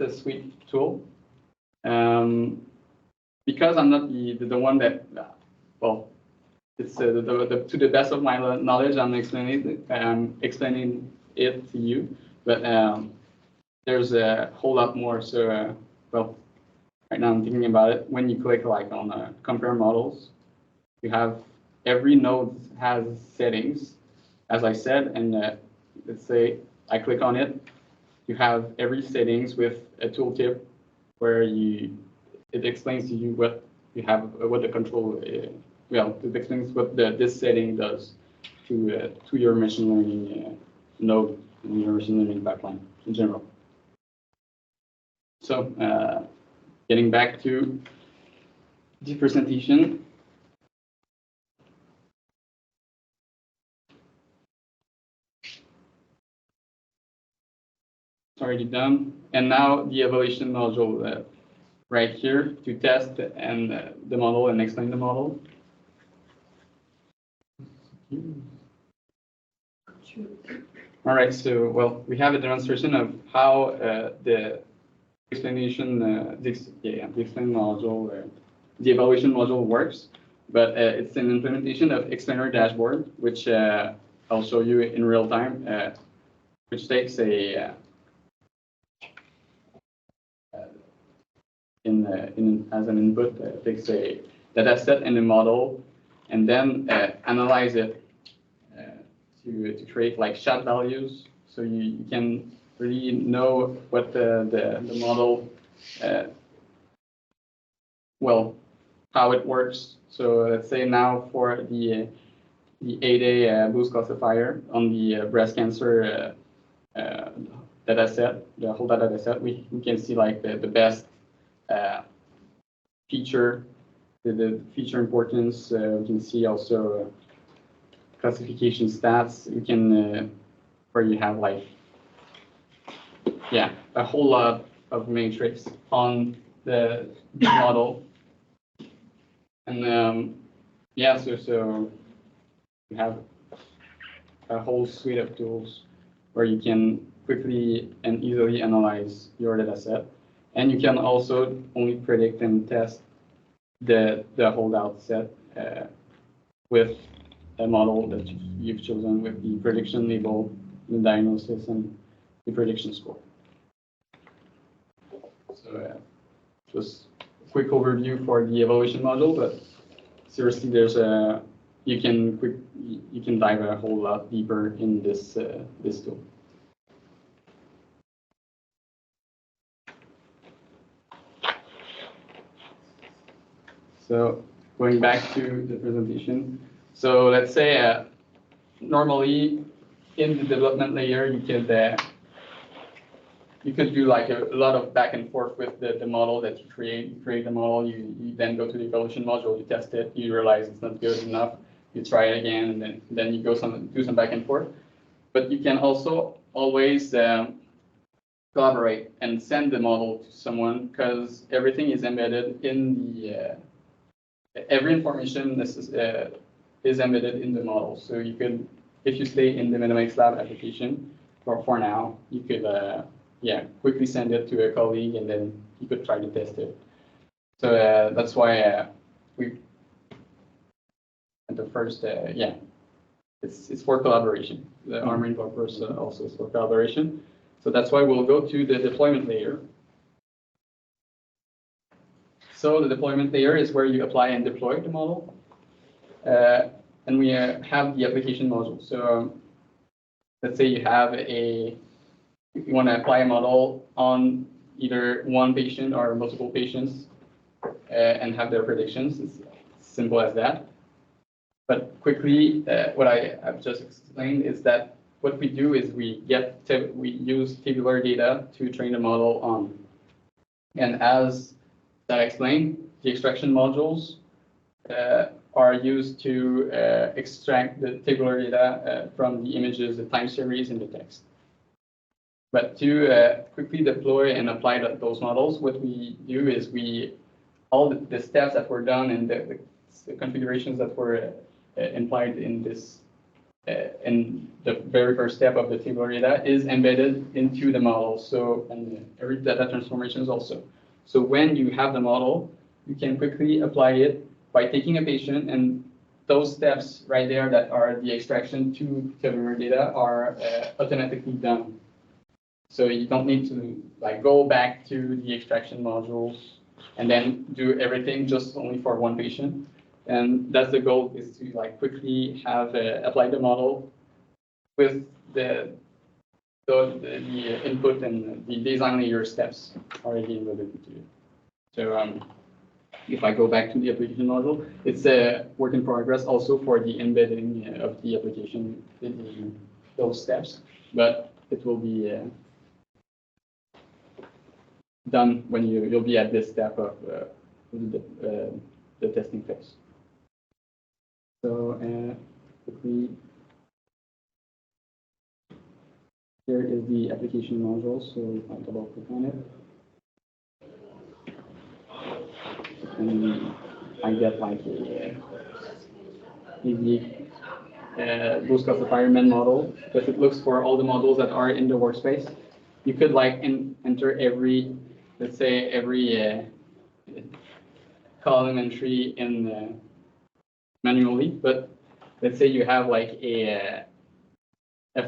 Speaker 2: a sweet tool. Because I'm not the one that, it's to the best of my knowledge, I'm explaining it to you, but there's a whole lot more. So, right now I'm thinking about it. When you click like on compare models, you have every node has settings, as I said, and let's say I click on it, you have every settings with a tooltip where it explains to you what you have, what the control. It explains what this setting does to your machine learning node. in your machine learning pipeline in general. So getting back to the presentation. Already done. And now the evaluation module right here to test and the model and explain the model. All right, so well, we have a demonstration of how the explanation, the explain module, the evaluation module works, but it's an implementation of explainer dashboard, which I'll show you in real time, which takes a as an input, takes a data set and a model, and then analyze it to create like shot values, so you can really know what the model, well, how it works. So let's say now for the 8A boost classifier on the breast cancer data set, the whole data set, we can see like the best feature, the feature importance. We can see also classification stats. We can where you have like a whole lot of matrix on the model, and so you have a whole suite of tools where you can quickly and easily analyze your data set. And you can also only predict and test the holdout set with a model that you've chosen with the prediction label, the diagnosis, and the prediction score. So just a quick overview for the evaluation module, but seriously, there's you can dive a whole lot deeper in this this tool. So going back to the presentation, so let's say normally in the development layer you could do like a lot of back and forth with the model that you create. You create the model, you then go to the evaluation module, you test it, you realize it's not good enough, you try it again, and then you go do some back and forth. But you can also always collaborate and send the model to someone, because everything is embedded in the every information is embedded in the model. So you could, if you stay in the MEDomicsLab application for now, you could quickly send it to a colleague, and then you could try to test it. So that's why we at the first it's for collaboration. Our main purpose also is for collaboration. So that's why we'll go to the deployment layer. So the deployment layer is where you apply and deploy the model. And we have the application module. So let's say you have if you want to apply a model on either one patient or multiple patients and have their predictions. It's simple as that. But quickly, what I have just explained is that what we do is we use tabular data to train the model on. And as I explained, the extraction modules are used to extract the tabular data from the images, the time series, and the text. But to quickly deploy and apply those models, what we do is all the steps that were done and the configurations that were implied in this in the very first step of the tabular data is embedded into the model. So, and every data transformations also. So when you have the model, you can quickly apply it by taking a patient, and those steps right there that are the extraction to tabular data are automatically done. So you don't need to like go back to the extraction modules and then do everything just only for one patient. And that's the goal, is to like quickly have apply the model with the input and the design layer steps already embedded into it. So if I go back to the application module, it's a work in progress also for the embedding of the application in those steps. But it will be done when you'll be at this step of the testing phase. So quickly, here is the application module. So if I double click on it, and I get like a easy boost classifier men model, because it looks for all the models that are in the workspace. You could like enter every, let's say every column entry in manually, but let's say you have like a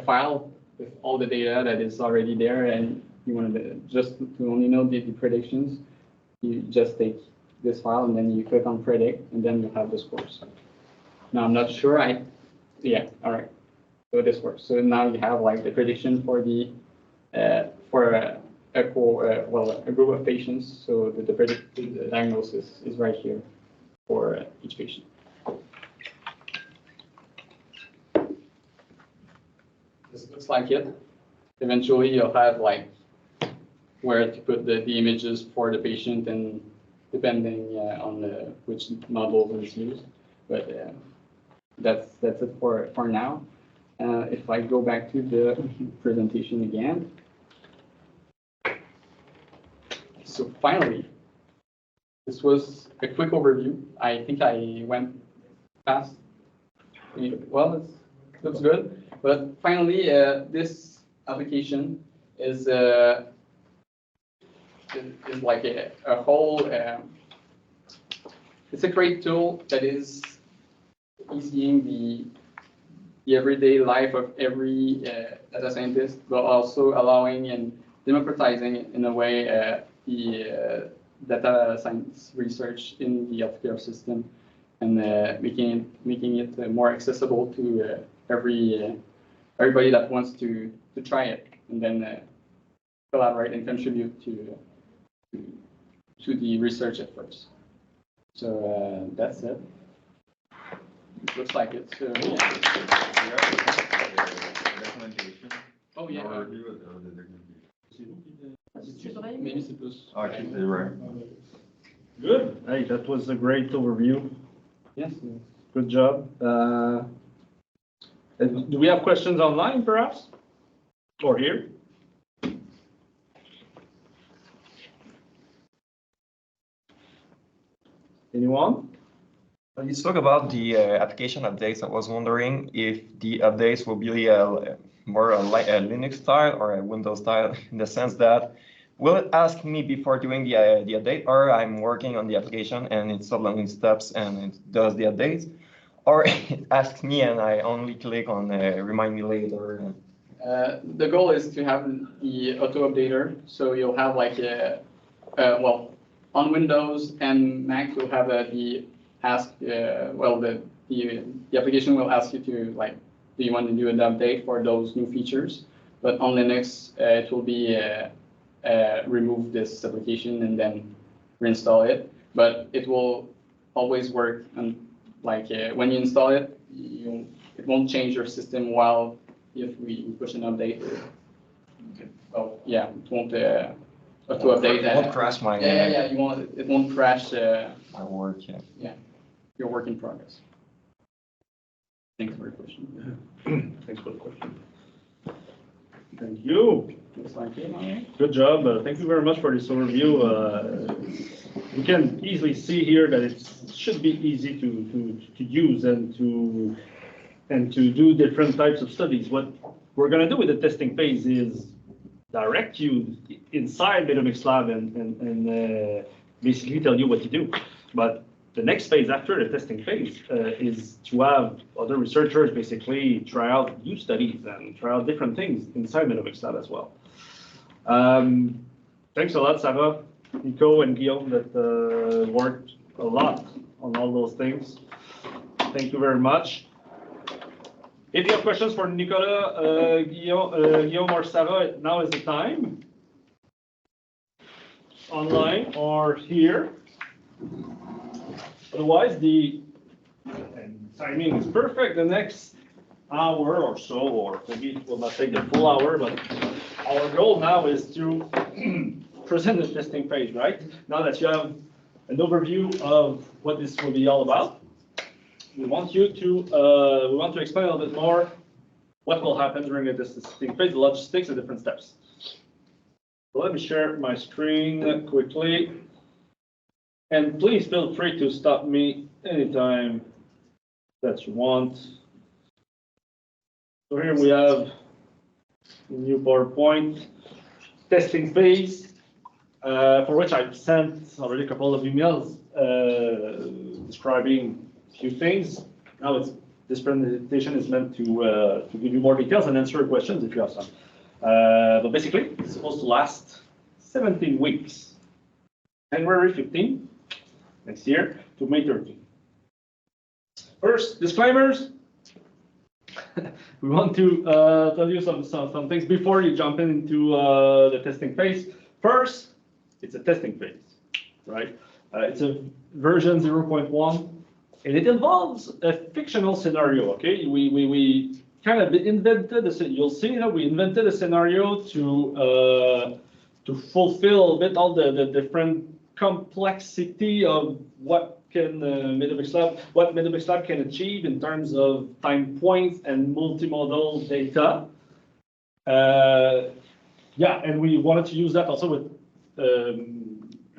Speaker 2: file with all the data that is already there, and you want to just to only know the predictions. You just take this file and then you click on predict, and then you have the scores. Now I'm not sure. Yeah, all right. So this works. So now you have like the prediction for the for a group of patients. So the diagnosis is right here for each patient. This looks like it. Eventually, you'll have like where to put the images for the patient, and depending on which model is used. But that's it for now. If I go back to the presentation again. So finally, this was a quick overview. I think I went fast. Well, it looks good. But finally, this application is like a whole. It's a great tool that is easing the everyday life of every data scientist, but also allowing and democratizing in a way the data science research in the healthcare system, and making it more accessible to everybody that wants to try it, and then collaborate and contribute to the research efforts. So that's it. It looks like it. So, yeah. Oh yeah. Maybe c'est plus.
Speaker 3: Okay, right.
Speaker 1: Good. Hey, that was a great overview.
Speaker 2: Yes.
Speaker 1: Good job. Do we have questions online, perhaps? Or here? Anyone?
Speaker 5: You spoke about the application updates. I was wondering if the updates will be more like a Linux style or a Windows style, in the sense that will it ask me before doing the update, or I'm working on the application and it's uploading steps and it does the updates, or it asks me and I only click on remind me later.
Speaker 2: The goal is to have the auto updater, so you'll have like well, on Windows and Mac you'll have the ask. The application will ask you to like, do you want to do an update for those new features? But on Linux, it will be remove this application and then reinstall it. But it will always work, and like when you install it, it won't change your system while if we push an update. Okay. Well, yeah, it won't auto update.
Speaker 5: It won't crash my.
Speaker 2: Yeah. It won't crash.
Speaker 5: My work. Yeah.
Speaker 2: Yeah, your work in progress. Thanks for your question.
Speaker 1: Thanks for the question. Thank you.
Speaker 2: Looks like it, all right.
Speaker 1: Good job. Thank you very much for this overview. You can easily see here that it should be easy to use and to do different types of studies. What we're going to do with the testing phase is direct you inside MEDomicsLab and basically tell you what to do. But the next phase after the testing phase is to have other researchers basically try out new studies and try out different things inside MEDomicsLab as well. Thanks a lot, Sarah, Nico, and Guillaume that worked a lot on all those things. Thank you very much. If you have questions for Nicolas, Guillaume, or Sarah, now is the time. Online or here. Otherwise, the timing is perfect. The next hour or so, or maybe it will not take the full hour, but our goal now is to present the testing phase, right? Now that you have an overview of what this will be all about, we want to explain a little bit more what will happen during the testing phase, the logistics, the different steps. So let me share my screen quickly. And please feel free to stop me anytime that you want. So here we have a new PowerPoint testing phase, for which I've sent already a couple of emails describing a few things. Now this presentation is meant to give you more details and answer questions if you have some. But basically, it's supposed to last 17 weeks, January 15 next year to May 13. First, disclaimers. We want to tell you some things before you jump into the testing phase. First, it's a testing phase, right? It's a version 0.1, and it involves a fictional scenario. Okay, we kind of invented you'll see that we invented a scenario to fulfill a bit all the different complexity of what can MEDomicsLab can achieve in terms of time points and multimodal data. Yeah, and we wanted to use that also with a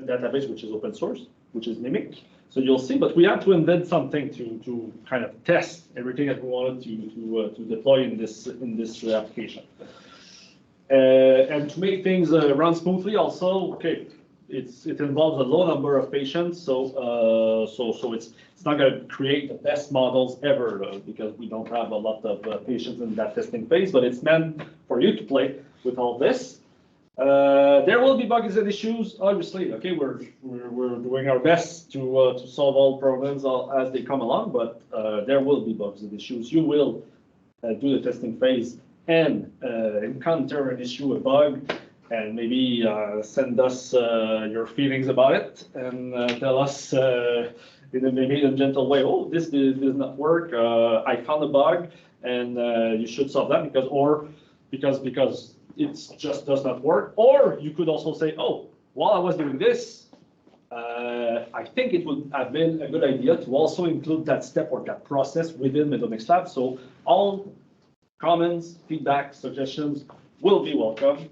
Speaker 1: database which is open source, which is MEDomics. So you'll see, but we had to invent something to kind of test everything that we wanted to deploy in this application. And to make things run smoothly, also, okay, it involves a low number of patients, so it's not going to create the best models ever because we don't have a lot of patients in that testing phase. But it's meant for you to play with all this. There will be bugs and issues, obviously. Okay, we're doing our best to solve all problems as they come along, but there will be bugs and issues. You will do the testing phase and encounter an issue, a bug, and maybe send us your feelings about it and tell us maybe in a gentle way, oh, this does not work. I found a bug, and you should solve that because it just does not work. Or you could also say, oh, while I was doing this, I think it would have been a good idea to also include that step or that process within MEDomicsLab. So all comments, feedback, suggestions will be welcome.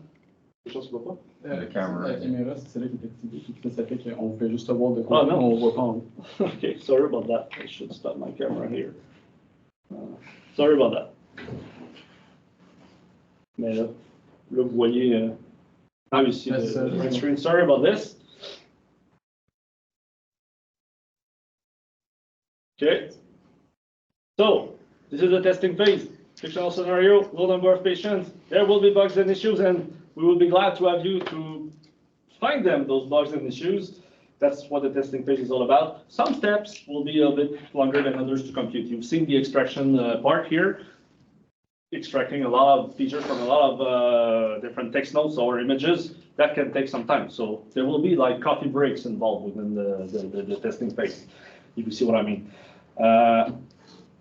Speaker 1: Quelque chose qui va pas?
Speaker 3: La caméra.
Speaker 2: La caméra, c'est là qui est activée, puis ça fait qu'on fait juste voir de
Speaker 1: quoi
Speaker 2: on voit pas en haut.
Speaker 1: Okay, sorry about that. I should stop my camera here. Sorry about that. Mais là vous voyez, now you see the red screen. Sorry about this. Okay. So this is the testing phase. Fictional scenario, low number of patients. There will be bugs and issues, and we will be glad to have you to find them, those bugs and issues. That's what the testing phase is all about. Some steps will be a bit longer than others to compute. You've seen the extraction part here, extracting a lot of features from a lot of different text notes or images. That can take some time. So there will be like coffee breaks involved within the testing phase, if you see what I mean.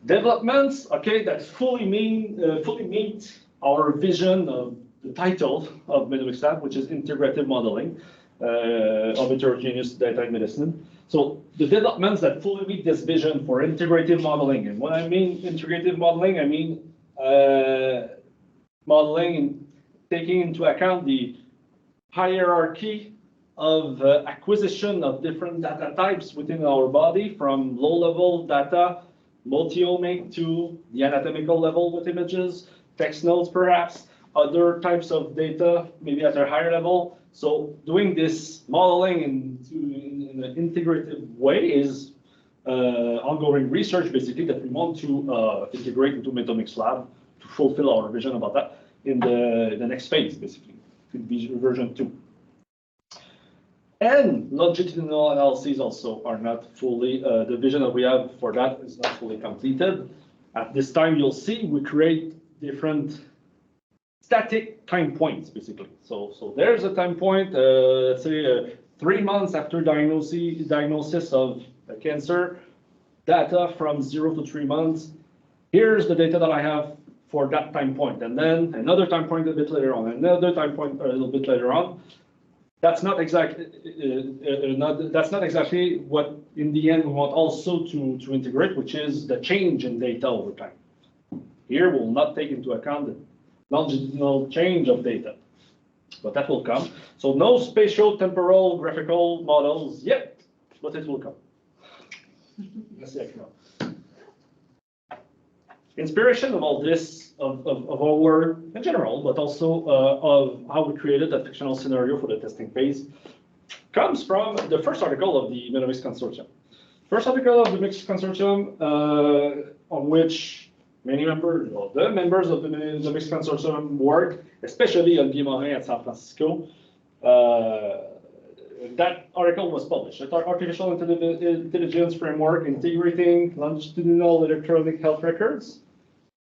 Speaker 1: Developments, okay, that fully meet our vision of the title of MEDomicsLab, which is integrative modeling of heterogeneous data in medicine. So the developments that fully meet this vision for integrative modeling, and when I mean integrative modeling, I mean modeling and taking into account the hierarchy of acquisition of different data types within our body, from low-level data, multi-omic, to the anatomical level with images, text notes perhaps, other types of data, maybe at a higher level. So doing this modeling in an integrative way is ongoing research, basically, that we want to integrate into MEDomicsLab to fulfill our vision about that in the next phase, basically, in version 2. And longitudinal analyses also are not fully, the vision that we have for that is not fully completed. At this time, you'll see we create different static time points, basically. So there's a time point, let's say 3 months after diagnosis of cancer, data from 0 to 3 months, here's the data that I have for that time point, and then another time point a bit later on, another time point a little bit later on. That's not exactly what in the end we want also to integrate, which is the change in data over time. Here we'll not take into account the longitudinal change of data, but that will come. So no spatial temporal graphical models yet, but it will come. Let's see, inspiration of all this, of our work in general, but also of how we created that fictional scenario for the testing phase, comes from the first article of the MEDomics Consortium. First article of the MEDomics Consortium, on which many members, or the members of the MEDomics Consortium work, especially on Guy Morin at San Francisco. That article was published. It's artificial intelligence framework integrating longitudinal electronic health records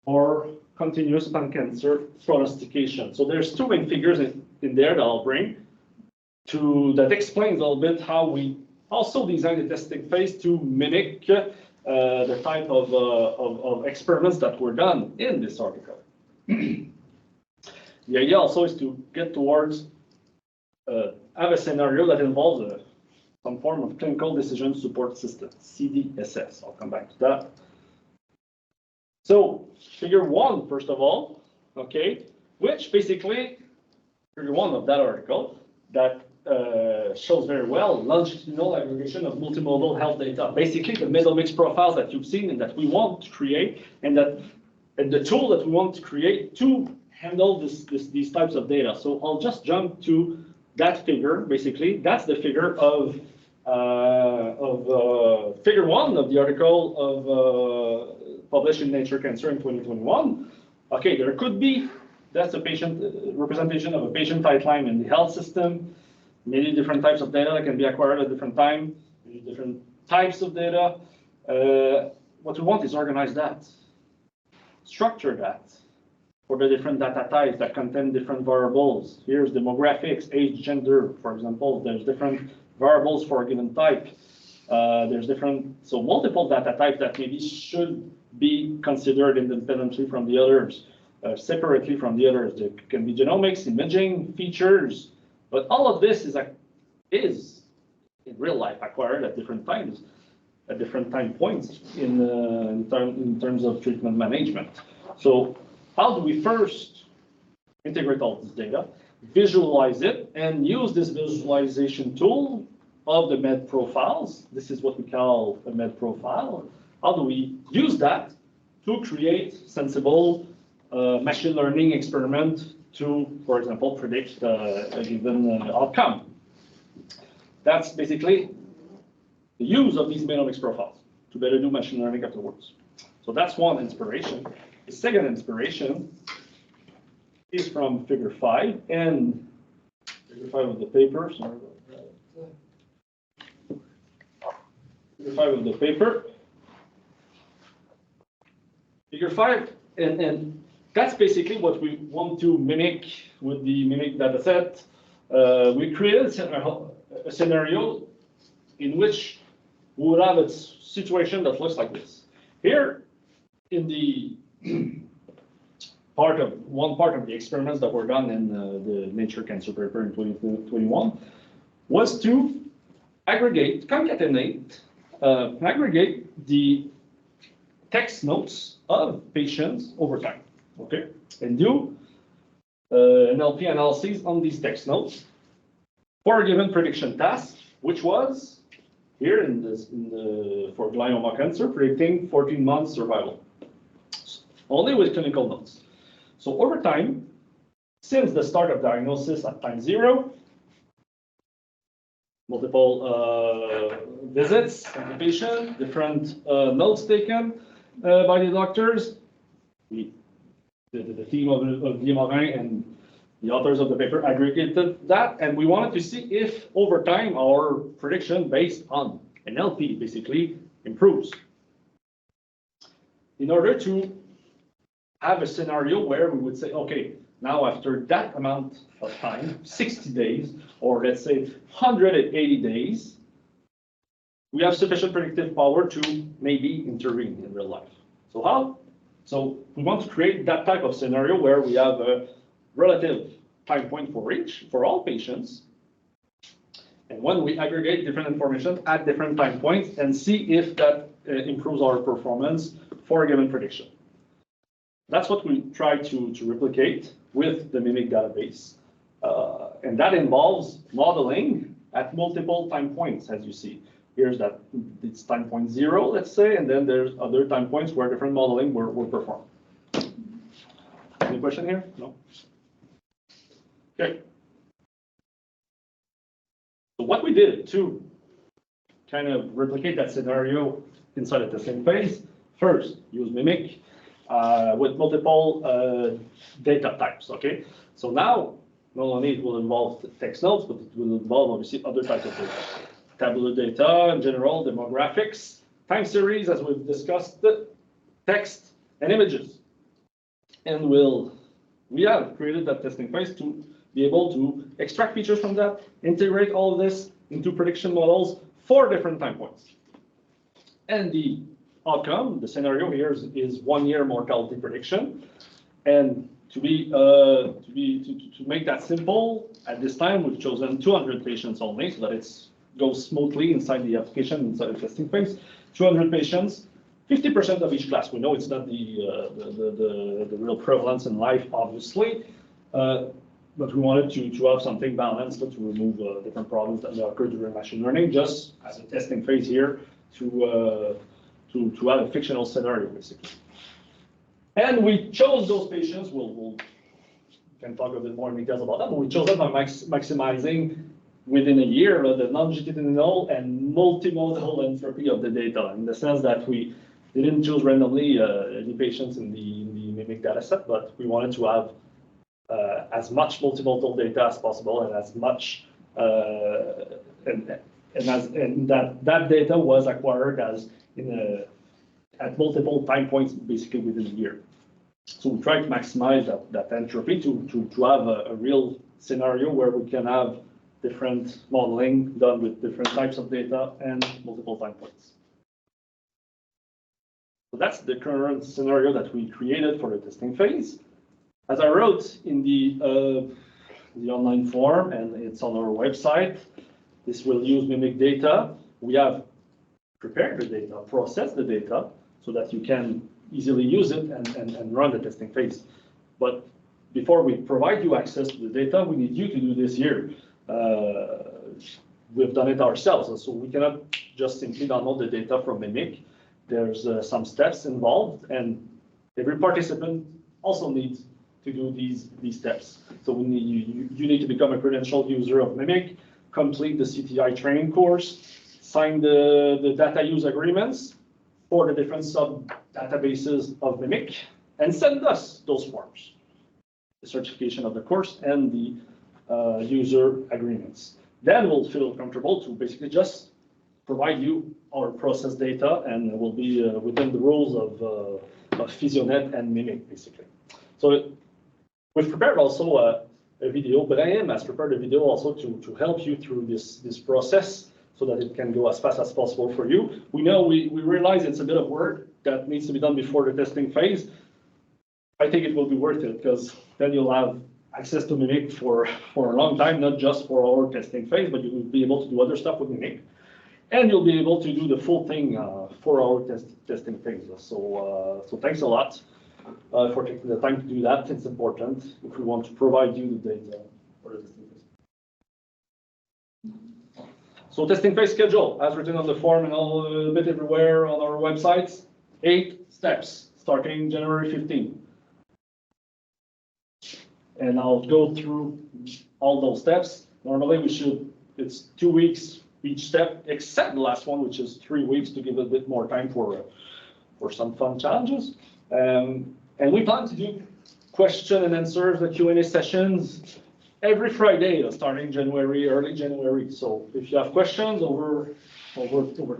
Speaker 1: or continuous pan-cancer prognostication. So there's two main figures in there that I'll bring that explains a little bit how we also designed the testing phase to mimic the type of experiments that were done in this article. The idea also is to get towards have a scenario that involves some form of clinical decision support system, CDSS. I'll come back to that. So figure one, first of all, okay, which basically, figure one of that article that shows very well longitudinal aggregation of multimodal health data. Basically, the MEDomics profiles that you've seen and that we want to create, and the tool that we want to create to handle these types of data. So I'll just jump to that figure. Basically, that's the figure of figure one of the article of published in Nature Cancer in 2021. Okay, there could be, that's a patient representation of a patient pipeline in the health system. Many different types of data that can be acquired at different times, different types of data. What we want is organize that, structure that for the different data types that contain different variables. Here's demographics, age, gender, for example. There's different variables for a given type. There's different, so multiple data types that maybe should be considered independently from the others, separately from the others. There can be genomics, imaging, features, but all of this is in real life acquired at different times, at different time points in terms of treatment management. So how do we first integrate all this data, visualize it, and use this visualization tool of the MED profiles? This is what we call a MED profile. How do we use that to create sensible machine learning experiment to, for example, predict a given outcome? That's basically the use of these MEDomics profiles to better do machine learning afterwards. So that's one inspiration. The second inspiration is from figure 5 and figure 5 of the paper. Sorry about that. Figure 5 of the paper. Figure 5, and that's basically what we want to mimic with the MEMIC dataset. We created a scenario in which we would have a situation that looks like this. Here, in the one part of the experiments that were done in the Nature Cancer paper in 2021 was to aggregate, concatenate, aggregate the text notes of patients over time, okay, and do NLP analyses on these text notes for a given prediction task, which was here for glioma cancer, predicting 14 months survival, only with clinical notes. So over time, since the start of diagnosis at time 0, multiple visits of the patient, different notes taken by the doctors, the team of Guy Morin and the authors of the paper aggregated that, and we wanted to see if over time our prediction based on NLP basically improves. In order to have a scenario where we would say, okay, now after that amount of time, 60 days, or let's say 180 days, we have sufficient predictive power to maybe intervene in real life. So how? So we want to create that type of scenario where we have a relative time point for all patients. And when we aggregate different information at different time points and see if that improves our performance for a given prediction. That's what we try to replicate with the MEMiC database. And that involves modeling at multiple time points, as you see. Here's that it's time point 0, let's say, and then there's other time points where different modeling were performed. Any question here? No? Okay. So what we did to kind of replicate that scenario inside the testing phase, first, use MEMiC with multiple data types, okay? So now, not only it will involve text notes, but it will involve obviously other types of data. Tabular data in general, demographics, time series, as we've discussed, text and images. And we have created that testing phase to be able to extract features from that, integrate all of this into prediction models for different time points. And the outcome, the scenario here is 1 year mortality prediction. And to make that simple, at this time, we've chosen 200 patients only so that it goes smoothly inside the application, inside the testing phase. 200 patients, 50% of each class. We know it's not the real prevalence in life, obviously, but we wanted to have something balanced to remove different problems that may occur during machine learning, just as a testing phase here to have a fictional scenario, basically. And we chose those patients. We can talk a bit more in details about that, but we chose them by maximizing within a year the longitudinal and multimodal entropy of the data, in the sense that we didn't choose randomly any patients in the MEMiC dataset, but we wanted to have as much multimodal data as possible and as much and that data was acquired at multiple time points, basically within a year. So we try to maximize that entropy to have a real scenario where we can have different modeling done with different types of data and multiple time points. So that's the current scenario that we created for the testing phase. As I wrote in the online form, and it's on our website, this will use MEMiC data. We have prepared the data, processed the data, so that you can easily use it and run the testing phase. But before we provide you access to the data, we need you to do this here. We've done it ourselves, so we cannot just simply download the data from MEMiC. There's some steps involved, and every participant also needs to do these steps. So you need to become a credentialed user of MEMiC, complete the CTI training course, sign the data use agreements for the different sub-databases of MEMiC, and send us those forms, the certification of the course and the user agreements. Then we'll feel comfortable to basically just provide you our process data, and it will be within the rules of Physionet and MEMiC, basically. So we've prepared also a video, but IM has prepared a video also to help you through this process so that it can go as fast as possible for you. We know we realize it's a bit of work that needs to be done before the testing phase. I think it will be worth it, because then you'll have access to MEMiC for a long time, not just for our testing phase, but you will be able to do other stuff with MEMiC. And you'll be able to do the full thing for our testing phase. So thanks a lot for taking the time to do that. It's important if we want to provide you the data for the testing phase. So testing phase schedule, as written on the form and a bit everywhere on our websites, 8 steps, starting January 15. And I'll go through all those steps. Normally it's 2 weeks each step, except the last one, which is 3 weeks, to give a bit more time for some fun challenges. And we plan to do question and answers, the Q&A sessions every Friday, starting early January. So if you have questions over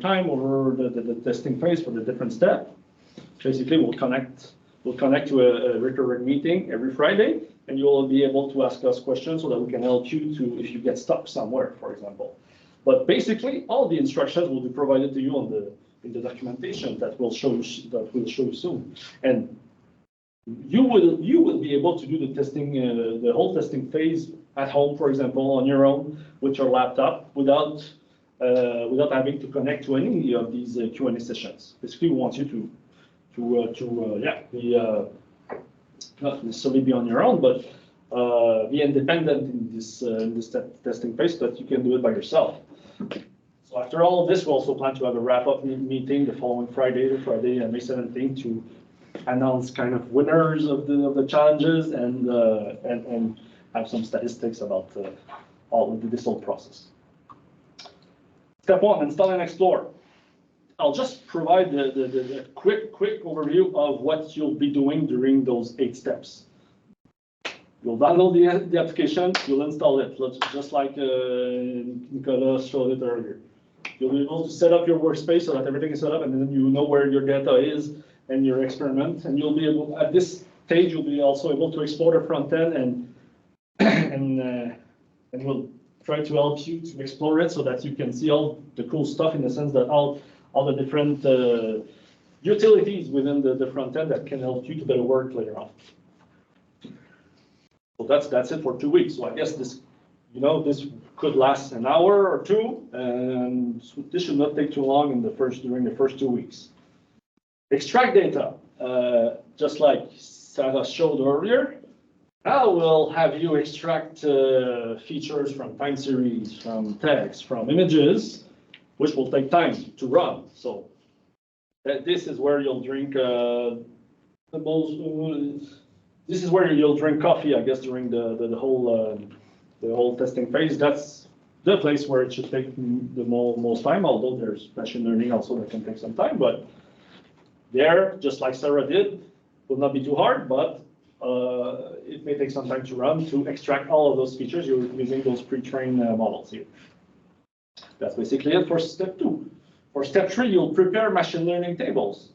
Speaker 1: time, over the testing phase for the different step, basically we'll connect to a recurring meeting every Friday, and you will be able to ask us questions so that we can help you if you get stuck somewhere, for example. But basically, all the instructions will be provided to you in the documentation that we'll show you soon. And you will be able to do the testing, the whole testing phase at home, for example, on your own with your laptop without having to connect to any of these Q&A sessions. Basically, we want you to be not necessarily be on your own, but be independent in this testing phase, so that you can do it by yourself. So after all of this, we also plan to have a wrap-up meeting the following Friday, May 17th, to announce kind of winners of the challenges and have some statistics about this whole process. Step 1, install and explore. I'll just provide the quick overview of what you'll be doing during those 8 steps. You'll download the application, you'll install it, just like Nicolas showed it earlier. You'll be able to set up your workspace so that everything is set up, and then you know where your data is and your experiment. And you'll be able, at this stage, you'll be also able to explore the front end and we'll try to help you to explore it so that you can see all the cool stuff, in the sense that all the different utilities within the front end that can help you to better work later on. So that's it for 2 weeks. So I guess this could last an hour or two, and this should not take too long during the first 2 weeks. Extract data, just like Sarah showed earlier. Now we'll have you extract features from time series, from text, from images, which will take time to run. So this is where you'll drink this is where you'll drink coffee, I guess, during the whole testing phase. That's the place where it should take the most time, although there's machine learning also that can take some time. But there, just like Sarah did, will not be too hard, but it may take some time to run to extract all of those features using those pre-trained models here. That's basically it for step 2. For step 3, you'll prepare machine learning tables.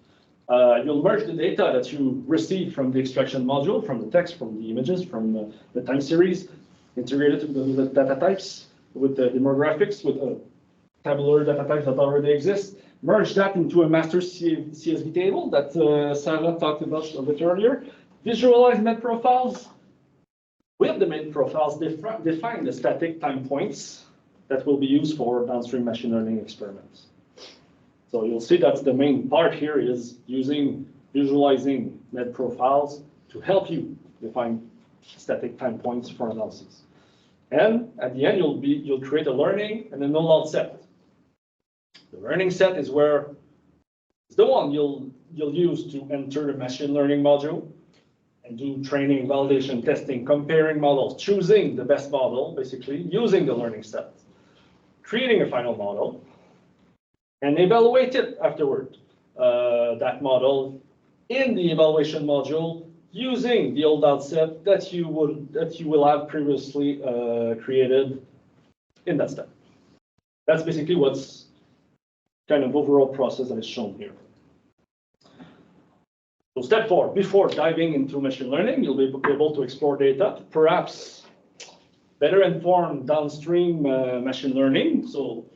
Speaker 1: You'll merge the data that you receive from the extraction module, from the text, from the images, from the time series, integrate it with the data types, with the demographics, with tabular data types that already exist. Merge that into a master CSV table that Sarah talked about a bit earlier. Visualize MED profiles. With the MED profiles, define the static time points that will be used for downstream machine learning experiments. So you'll see that the main part here is visualizing MED profiles to help you define static time points for analysis. And at the end, you'll create a learning and a no-load set. The learning set is the one you'll use to enter the machine learning module and do training, validation, testing, comparing models, choosing the best model, basically using the learning set, creating a final model, and evaluate it afterward. That model in the evaluation module using the old outset that you will have previously created in that step. That's basically what's kind of overall process that is shown here. So step 4, before diving into machine learning, you'll be able to explore data to perhaps better inform downstream machine learning. So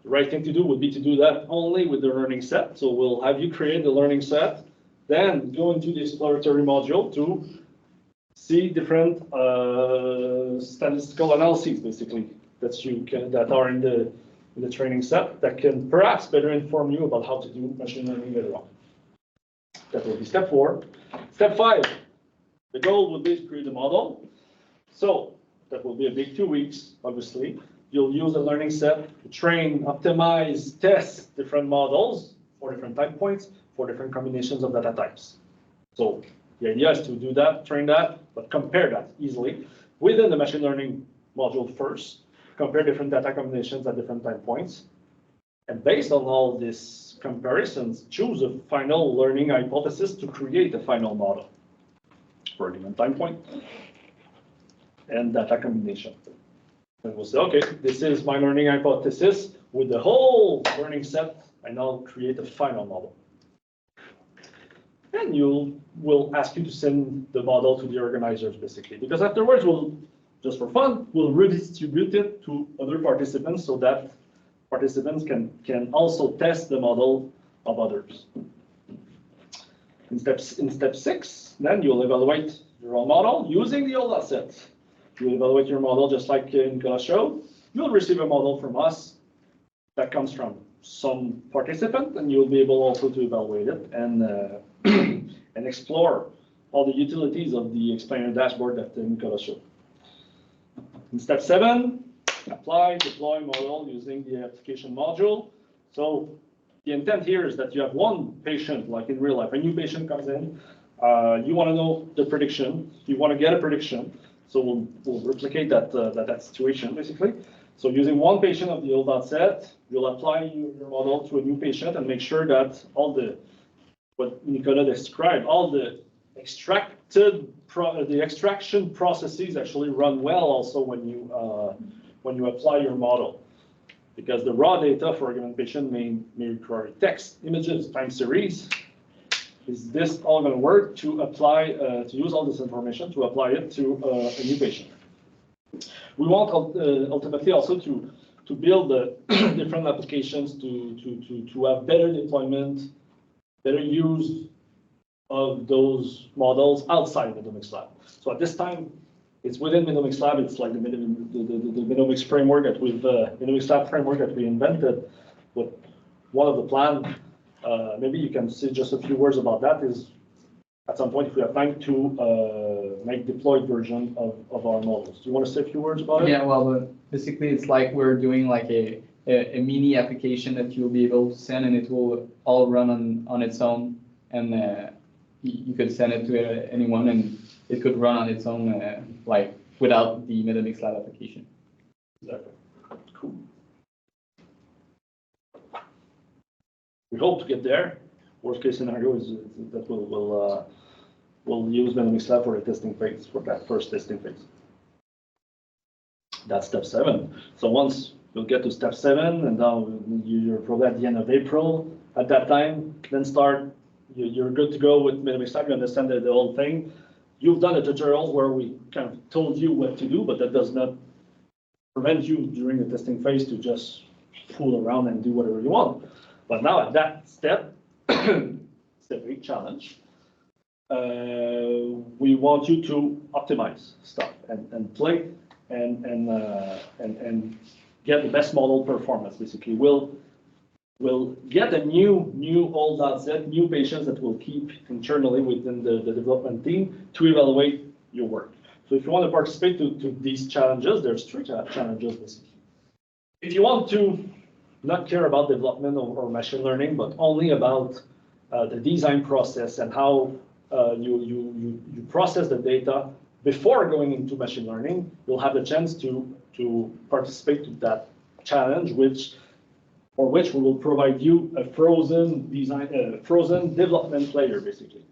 Speaker 1: the right thing to do would be to do that only with the learning set. So we'll have you create the learning set, then go into the exploratory module to see different statistical analyses, basically, that are in the training set that can perhaps better inform you about how to do machine learning later on. That will be step 4. Step 5, the goal will be to create a model. So that will be a big 2 weeks, obviously. You'll use a learning set to train, optimize, test different models for different time points, for different combinations of data types. So the idea is to do that, train that, but compare that easily within the machine learning module first, compare different data combinations at different time points. And based on all these comparisons, choose a final learning hypothesis to create a final model for a given time point and data combination. And we'll say, okay, this is my learning hypothesis with the whole learning set. I now create a final model. And we'll ask you to send the model to the organizers, basically, because afterwards, just for fun, we'll redistribute it to other participants so that participants can also test the model of others. In step 6, then you'll evaluate your own model using the old asset. You'll evaluate your model just like Nicolas showed. You'll receive a model from us that comes from some participant, and you'll be able also to evaluate it and and explore all the utilities of the explainer dashboard that Nicolas showed. In step 7, apply, deploy model using the application module. So the intent here is that you have one patient, like in real life, a new patient comes in, you want to know the prediction, you want to get a prediction, so we'll replicate that situation basically. So using one patient of the old data set, you'll apply your model to a new patient and make sure that all the, what Nicolas described, all the the extraction processes actually run well also when you apply your model. Because the raw data for a given patient may require text, images, time series. Is this all going to work to apply, to use all this information to apply it to a new patient? We want ultimately also to build different applications to have better deployment, better use of those models outside MEDomicsLab. So at this time, it's within MEDomicsLab. It's like the MEDomics framework that MEDomicsLab framework that we invented. With one of the plan, maybe you can say just a few words about that. Is at some point if we have time to make deployed version of our models. Do you want to say a few words about it?
Speaker 2: Yeah, well, basically it's like we're doing like a mini application that you'll be able to send, and it will all run on its own, and you could send it to anyone, and it could run on its own, like without the MEDomicsLab application.
Speaker 1: Exactly. Cool. We hope to get there. Worst case scenario is that we'll use MEDomicsLab for the testing phase, for that first testing phase. That's step 7. So once you'll get to step 7, and now you're probably at the end of April. At that time, then start. You're good to go with MEDomicsLab. You understand the whole thing. You've done a tutorial where we kind of told you what to do, but that does not prevent you during the testing phase to just fool around and do whatever you want. But now at that step, it's a big challenge. We want you to optimize stuff and play and get the best model performance. Basically, we'll get a new old data set, new patients that we'll keep internally within the development team to evaluate your work. So if you want to participate to these challenges, there's 3 challenges basically. If you want to not care about development or machine learning, but only about the design process and how you process the data before going into machine learning, you'll have the chance to participate to that challenge, for which we will provide you a frozen development layer, basically.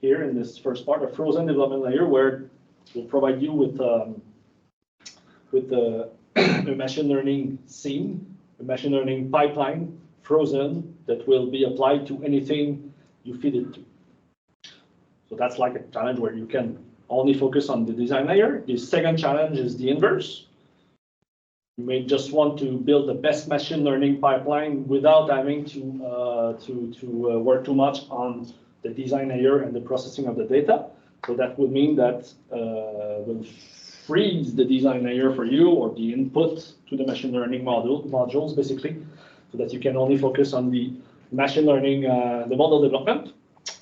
Speaker 1: Here in this first part, a frozen development layer where we'll provide you with a machine learning scene, a machine learning pipeline, frozen, that will be applied to anything you feed it to. So that's like a challenge where you can only focus on the design layer. The second challenge is the inverse. You may just want to build the best machine learning pipeline without having to work too much on the design layer and the processing of the data. So that would mean that we'll freeze the design layer for you, or the input to the machine learning modules, basically, so that you can only focus on the machine learning, the model development.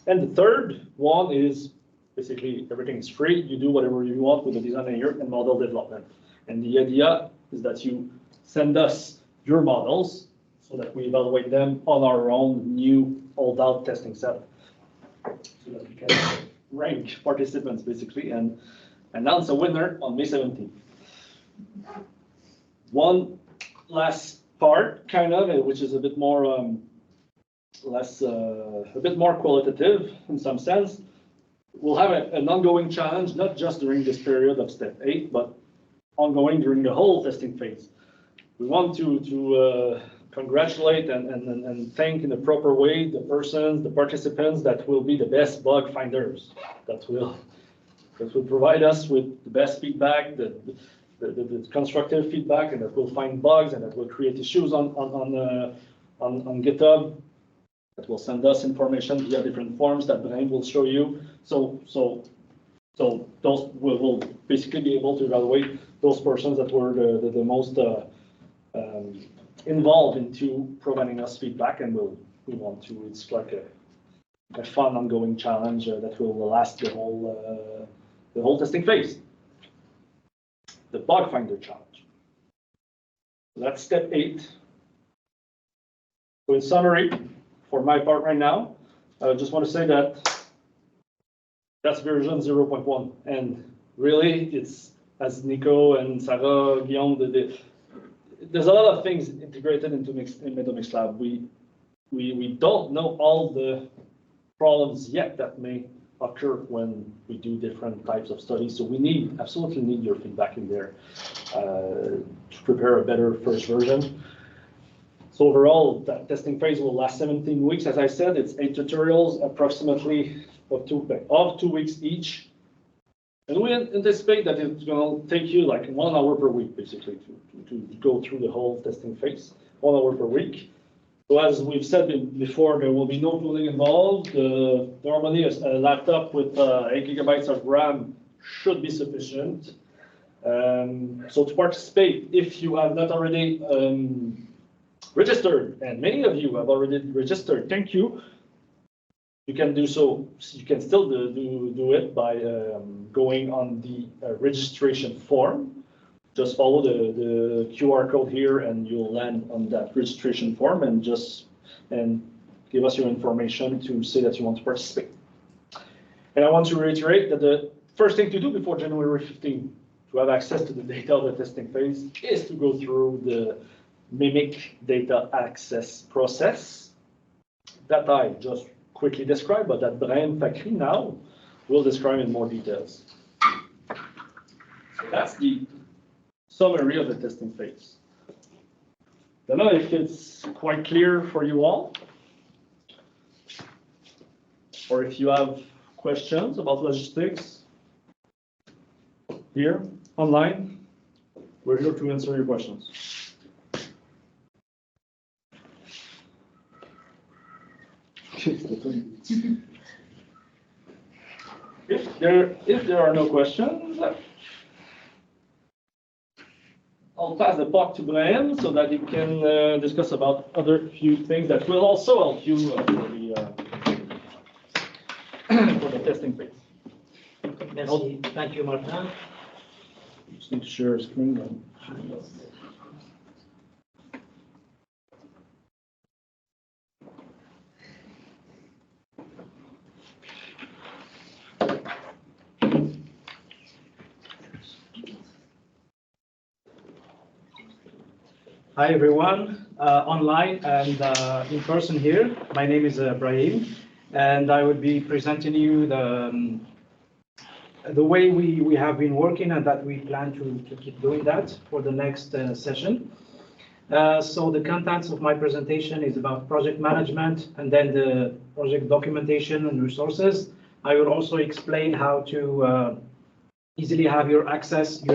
Speaker 1: And the third one is basically everything is free. You do whatever you want with the design layer and model development. And the idea is that you send us your models so that we evaluate them on our own new all-out testing set, so that we can rank participants basically and announce a winner on May 17th. One last part, kind of, which is a bit more a bit more qualitative in some sense. We'll have an ongoing challenge, not just during this period of step 8, but ongoing during the whole testing phase. We want to congratulate and thank in the proper way the persons, the participants that will be the best bug finders, that will provide us with the best feedback, the constructive feedback, and that will find bugs and that will create issues on GitHub. that will send us information via different forms that Brian will show you. So those will basically be able to evaluate those persons that were the most involved into providing us feedback, and we want to. It's like a fun ongoing challenge that will last the whole testing phase. The bug finder challenge. That's step 8. So in summary, for my part right now, I just want to say that that's version 0.1. And really, it's, as Nico and Sarah, Guillaume, there's a lot of things integrated into MEDomicsLab. We don't know all the problems yet that may occur when we do different types of studies. So we absolutely need your feedback in there to prepare a better first version. So overall, that testing phase will last 17 weeks. As I said, it's 8 tutorials, approximately of 2 weeks each. And we anticipate that it's going to take you like 1 hour per week, basically, to go through the whole testing phase, 1 hour per week. So as we've said before, there will be no tooling involved. Normally, a laptop with 8 gigabytes of RAM should be sufficient. So to participate, if you have not already registered, and many of you have already registered, thank you. You can do so. You can still do it by going on the registration form. Just follow the QR code here, and you'll land on that registration form, and give us your information to say that you want to participate. And I want to reiterate that the first thing to do before January 15 to have access to the data of the testing phase is to go through the Mimic data access process that I just quickly described, but that Brian Fakri now will describe in more details. So that's the summary of the testing phase. I don't know if it's quite clear for you all, or if you have questions about logistics here, online. We're here to answer your questions. If there are no questions, I'll pass the talk to Brian so that he can discuss about other few things that will also help you for the testing phase.
Speaker 6: Merci. Thank you, Martin.
Speaker 1: Just need to share a screen.
Speaker 6: Hi, everyone, online and in person here. My name is Brahim, and I will be presenting you the way we have been working and that we plan to keep doing that for the next session. So the contents of my presentation is about project management and then the project documentation and resources. I will also explain how to easily have your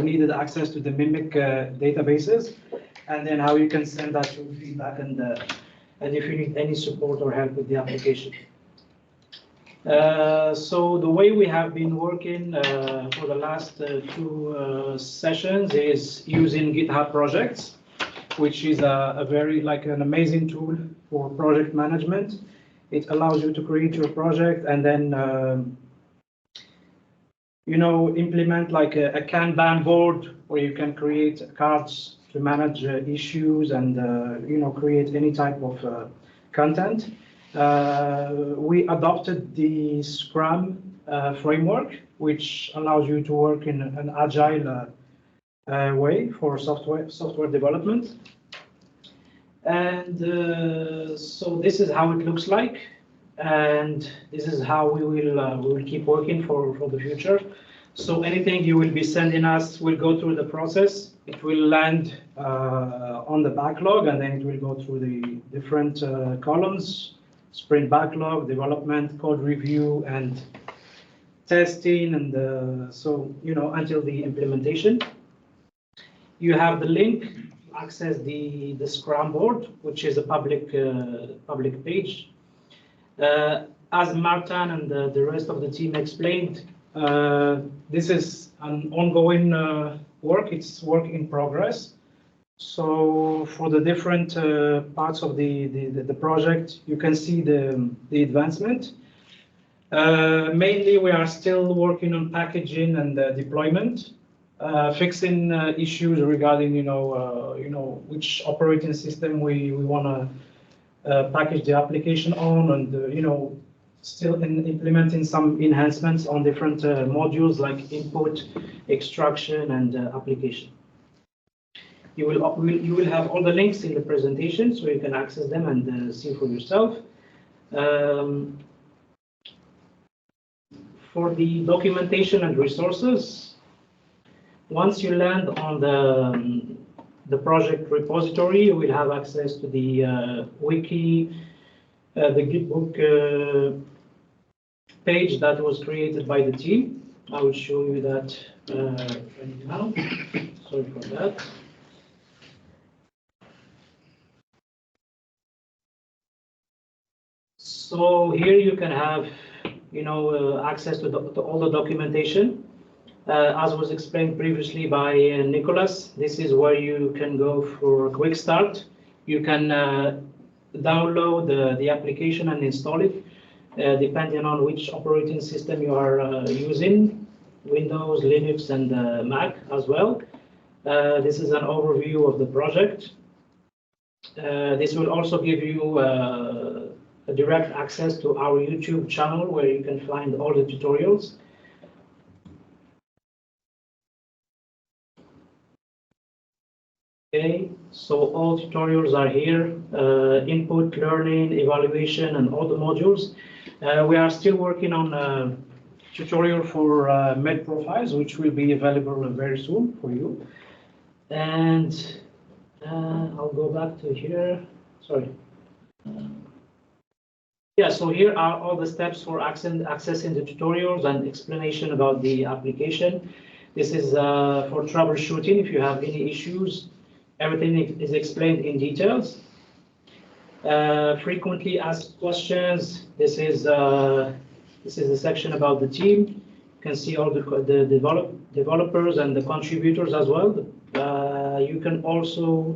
Speaker 6: needed access to the Mimic databases, and then how you can send that to feedback and if you need any support or help with the application. So the way we have been working for the last 2 sessions is using GitHub projects, which is a very an amazing tool for project management. It allows you to create your project and then implement like a Kanban board where you can create cards to manage issues and create any type of content. We adopted the Scrum framework, which allows you to work in an agile way for software development. And so this is how it looks like, and this is how we will keep working for the future. So anything you will be sending us will go through the process. It will land on the backlog, and then it will go through the different columns: sprint backlog, development, code review, and testing, and so until the implementation. You have the link to access the Scrum board, which is a public page. As Martin and the rest of the team explained, this is an ongoing work. It's work in progress. So for the different parts of the project, you can see the advancement. Mainly, we are still working on packaging and deployment, fixing issues regarding, which operating system we want to package the application on, and still implementing some enhancements on different modules like input, extraction, and application. You will have all the links in the presentation, so you can access them and see for yourself. For the documentation and resources, once you land on the project repository, you will have access to the wiki, the Gitbook page that was created by the team. I will show you that right now. Sorry for that. So here you can have, access to all the documentation. As was explained previously by Nicholas, this is where you can go for a quick start. You can download the application and install it, depending on which operating system you are using, Windows, Linux, and Mac as well. This is an overview of the project. This will also give you direct access to our YouTube channel, where you can find all the tutorials. Okay, so all tutorials are here, input, learning, evaluation, and all the modules. We are still working on a tutorial for med profiles, which will be available very soon for you. And I'll go back to here, sorry. Yeah, so here are all the steps for accessing the tutorials and explanation about the application. This is for troubleshooting. If you have any issues, everything is explained in details. Frequently asked questions. This is the section about the team. You can see all the developers and the contributors as well. You can also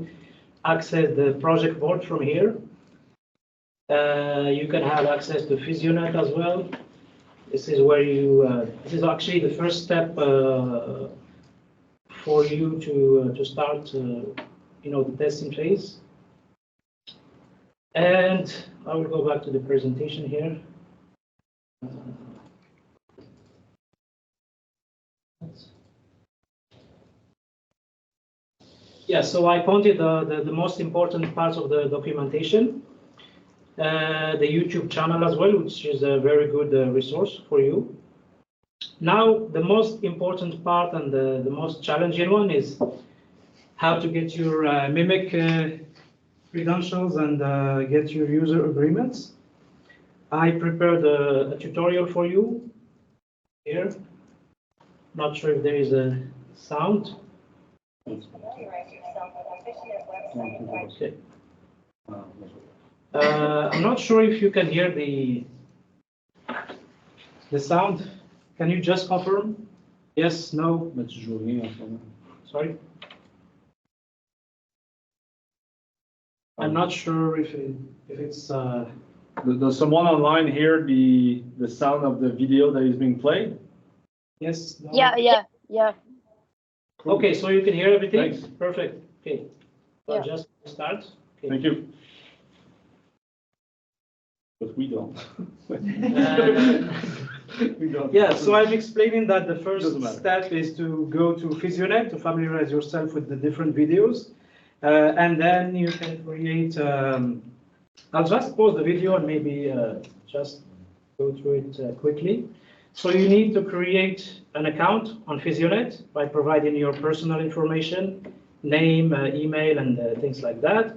Speaker 6: access the project board from here. You can have access to PhysioNet as well. This is where this is actually the first step for you to start, the testing phase. And I will go back to the presentation here. Yeah, so I pointed the most important parts of the documentation. The YouTube channel as well, which is a very good resource for you. Now, the most important part and the most challenging one is how to get your Mimic credentials and get your user agreements. I prepared a tutorial for you here. Not sure if there is a sound. Okay. I'm not sure if you can hear the sound. Can you just confirm? Yes, no? Sorry? I'm not sure if it's...
Speaker 1: Does someone online hear the sound of the video that is being played?
Speaker 6: Yes? No?
Speaker 4: Yeah.
Speaker 1: Cool.
Speaker 6: Okay, so you can hear everything?
Speaker 1: Thanks.
Speaker 6: Perfect. Okay. So
Speaker 4: Yeah.
Speaker 6: just start. Okay.
Speaker 1: Thank you. But we don't. We don't.
Speaker 6: Yeah, so I'm explaining that the first
Speaker 1: Doesn't matter.
Speaker 6: step is to go to PhysioNet to familiarize yourself with the different videos. And then you can create, I'll just pause the video and maybe just go through it quickly. So you need to create an account on PhysioNet by providing your personal information, name, email, and things like that.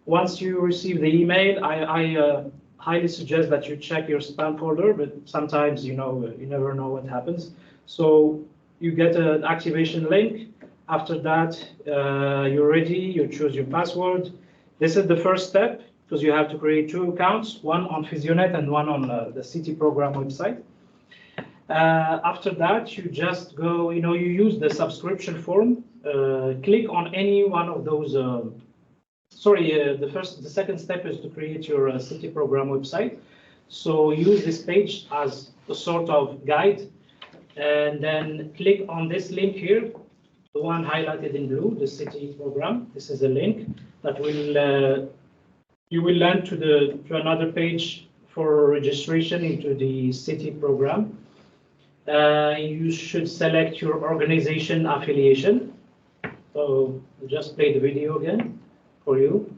Speaker 6: Once you receive the email, I highly suggest that you check your spam folder, but sometimes, you never know what happens. So you get an activation link. After that, you're ready, you choose your password. This is the first step. because you have to create 2 accounts, one on Physionet and one on the city program website. After that, you just go, you use the subscription form, click on any one of those. The second step is to create your city program website. So use this page as a sort of guide, and then click on this link here, the one highlighted in blue, the city program. This is a link that will you will land to another page for registration into the city program. You should select your organization affiliation. So I'll just play the video again for you.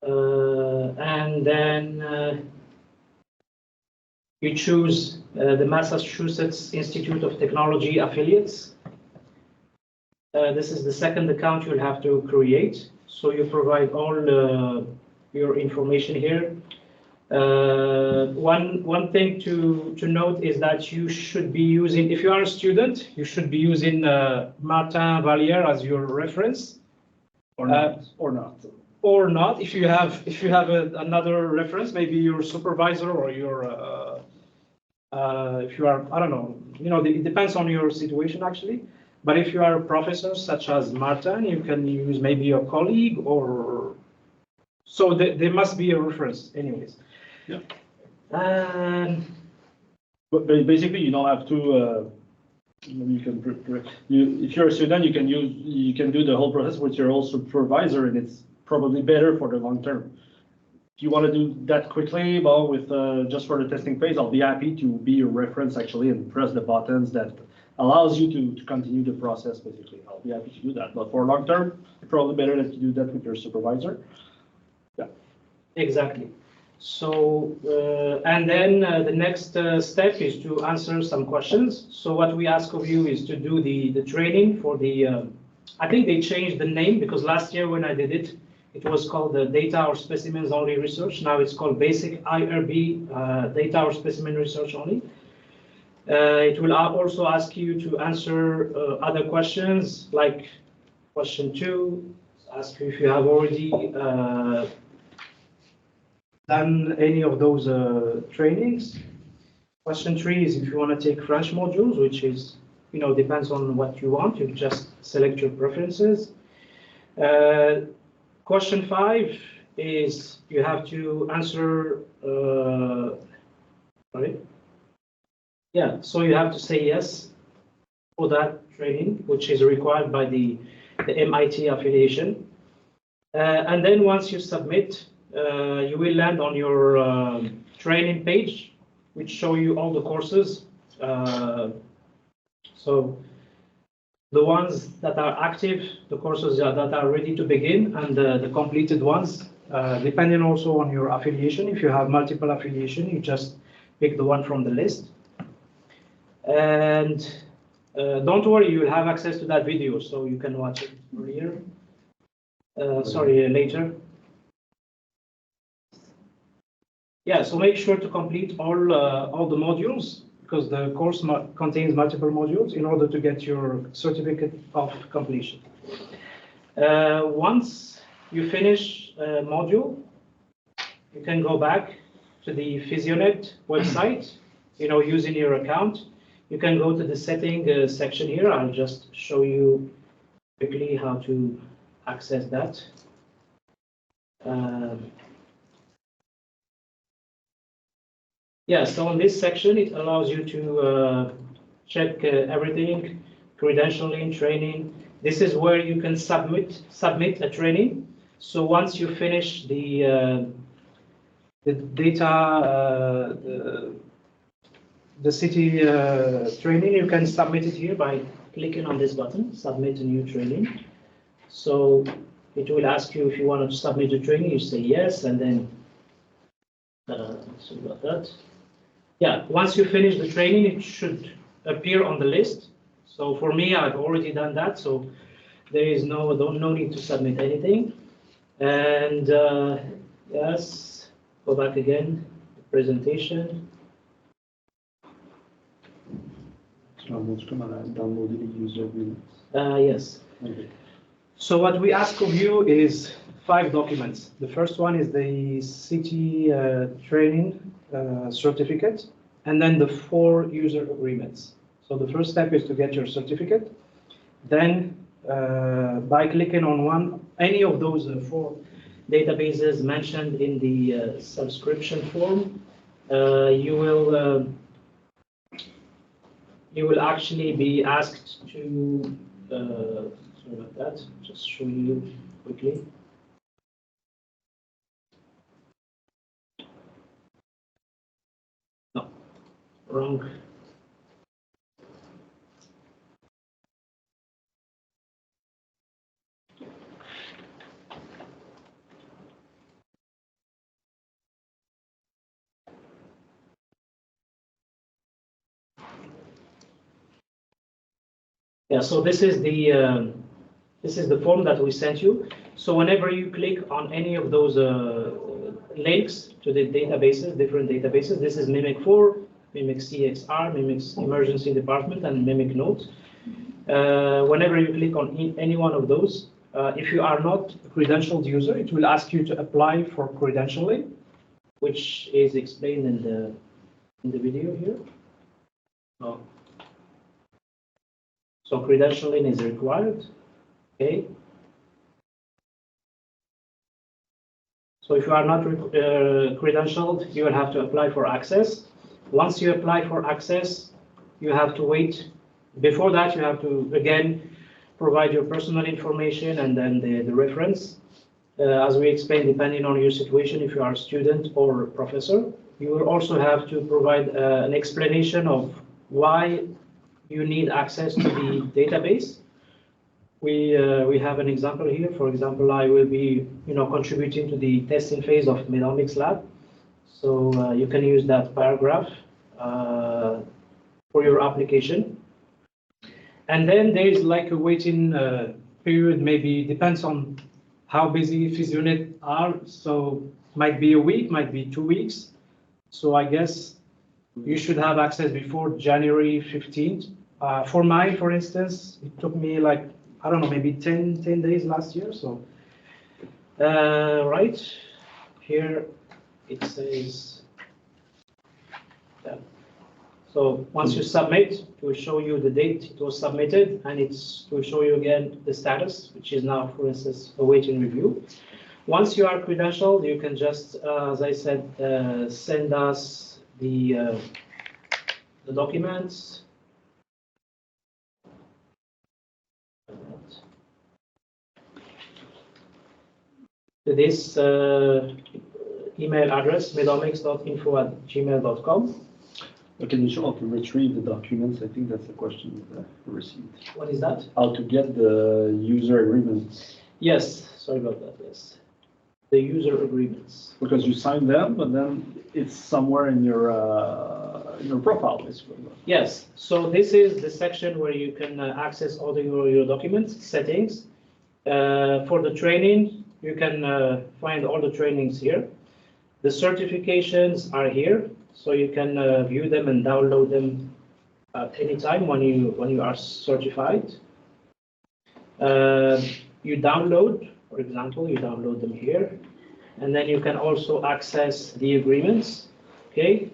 Speaker 6: And then you choose the Massachusetts Institute of Technology affiliates. This is the second account you'll have to create. So you provide all your information here. One thing to note is that you should be using, if you are a student, you should be using Martin Valliere as your reference.
Speaker 1: Or not, or not.
Speaker 6: Or not, if you have another reference, maybe your supervisor or your if you are, I don't know, it depends on your situation actually. But if you are a professor such as Martin, you can use maybe a colleague, or so there must be a reference anyways.
Speaker 1: Yeah. But basically, you don't have to. You can. If you're a student, you can do the whole process with your own supervisor, and it's probably better for the long term. If you want to do that quickly, well, with just for the testing phase, I'll be happy to be your reference actually and press the buttons that allows you to continue the process. Basically, I'll be happy to do that. But for long term, it's probably better that you do that with your supervisor. Yeah.
Speaker 6: Exactly. So, and then the next step is to answer some questions. So what we ask of you is to do the training for the, I think they changed the name because last year when I did it, it was called the Data or Specimens Only Research. Now it's called Basic IRB, Data or Specimen Research Only. It will also ask you to answer other questions, like question 2, ask you if you have already done any of those trainings. Question 3 is if you want to take French modules, which is, depends on what you want. You just select your preferences. Question 5 is you have to answer, sorry. Yeah, so you have to say yes for that training, which is required by the MIT affiliation. And then once you submit, you will land on your training page, which show you all the courses. So the ones that are active, the courses that are ready to begin, and the completed ones, depending also on your affiliation. If you have multiple affiliation, you just pick the one from the list. And don't worry, you will have access to that video, so you can watch it earlier. Later. Yeah, so make sure to complete all the modules, because the course contains multiple modules in order to get your certificate of completion. Once you finish a module, you can go back to the Physionet website, using your account. You can go to the setting section here. I'll just show you quickly how to access that. Yeah, so in this section, it allows you to check everything, credentialing, training. This is where you can submit a training. So once you finish the data, the city training, you can submit it here by clicking on this button, submit a new training. So it will ask you if you want to submit the training, you say yes, and then, so about that. Yeah, once you finish the training, it should appear on the list. So for me, I've already done that, so there is no need to submit anything. And yes, go back again, presentation. Yes.
Speaker 1: Okay.
Speaker 6: So what we ask of you is 5 documents. The first one is the city training certificate, and then the 4 user agreements. So the first step is to get your certificate. Then by clicking on any of those 4 databases mentioned in the subscription form, you will actually be asked to, sorry about that, just show you quickly. No, wrong. Yeah, so this is the form that we sent you. So whenever you click on any of those links to the databases, different databases, this is Mimic 4, Mimic CXR, Mimic Emergency Department, and Mimic Note. Whenever you click on any one of those, if you are not a credentialed user, it will ask you to apply for credentialing, which is explained in the video here. Oh. So credentialing is required, okay? So if you are not credentialed, you will have to apply for access. Once you apply for access, you have to wait. Before that, you have to, again, provide your personal information and then the reference. As we explained, depending on your situation, if you are a student or a professor, you will also have to provide an explanation of why you need access to the database. We have an example here. For example, I will be contributing to the testing phase of MEDomicsLab. So you can use that paragraph for your application. And then there is like a waiting period, maybe depends on how busy PhysUnit are. So might be a week, might be 2 weeks. So I guess you should have access before January 15th. For mine, for instance, it took me like, I don't know, maybe 10 days last year. So, right here, it says that. So once you submit, it will show you the date it was submitted, and it will show you again the status, which is now, for instance, awaiting review. Once you are credentialed, you can just, as I said, send us the documents. To this email address, medomics.info@gmail.com.
Speaker 1: Can you show how to retrieve the documents? I think that's the question we received.
Speaker 6: What is that?
Speaker 1: How to get the user agreements.
Speaker 6: Yes, sorry about that, yes. The user agreements.
Speaker 1: Because you sign them, but then it's somewhere in your profile, basically.
Speaker 6: Yes, so this is the section where you can access all your documents, settings. For the training, you can find all the trainings here. The certifications are here, so you can view them and download them at any time when you are certified. You download, for example, you download them here, and then you can also access the agreements. Okay.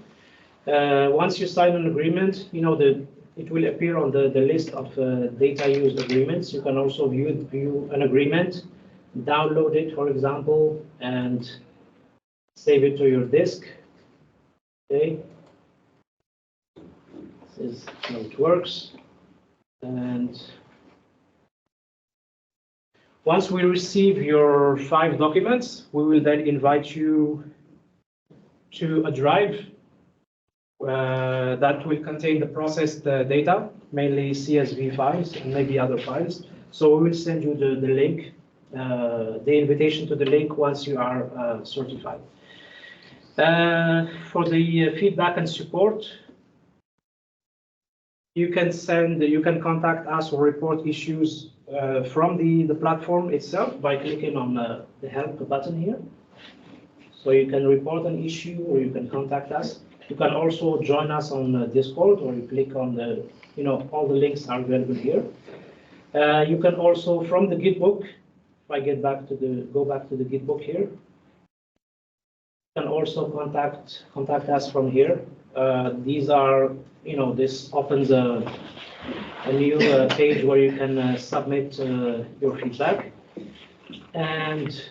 Speaker 6: Once you sign an agreement, it will appear on the list of data use agreements. You can also view an agreement, download it, for example, and save it to your disk. Okay. This is how it works. And once we receive your 5 documents, we will then invite you to a drive that will contain the processed data, mainly CSV files and maybe other files. So we will send you the link, the invitation to the link once you are certified. For the feedback and support, you can contact us or report issues from the platform itself by clicking on the help button here. So you can report an issue or you can contact us. You can also join us on Discord, or you click on all the links are available here. You can also, from the Gitbook I go back to the Git book here. You can also contact us from here. These are, this opens a new page where you can submit your feedback. And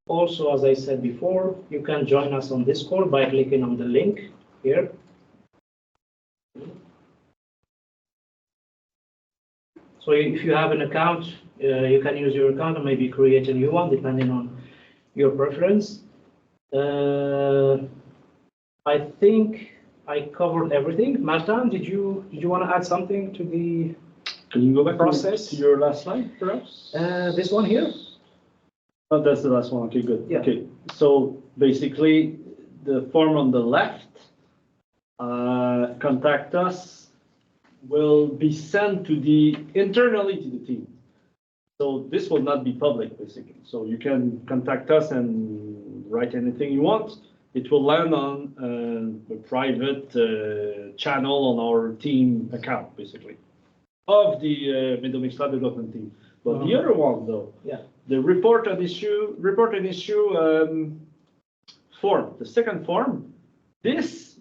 Speaker 6: also, as I said before, you can join us on Discord by clicking on the link here. So if you have an account, you can use your account or maybe create a new one depending on your preference. I think I covered everything. Martin, did you want to add something to the
Speaker 1: Can you go back
Speaker 6: process?
Speaker 1: to your last slide, perhaps?
Speaker 6: This one here?
Speaker 1: Oh, that's the last one. Okay, good.
Speaker 6: Yeah.
Speaker 1: Okay, so basically, the form on the left, contact us, will be sent to internally to the team. So this will not be public, basically. So you can contact us and write anything you want. It will land on a private channel on our team account, basically, of the MEDomicsLab development team. But the other one, though,
Speaker 6: Yeah.
Speaker 1: the report an issue form, the second form, this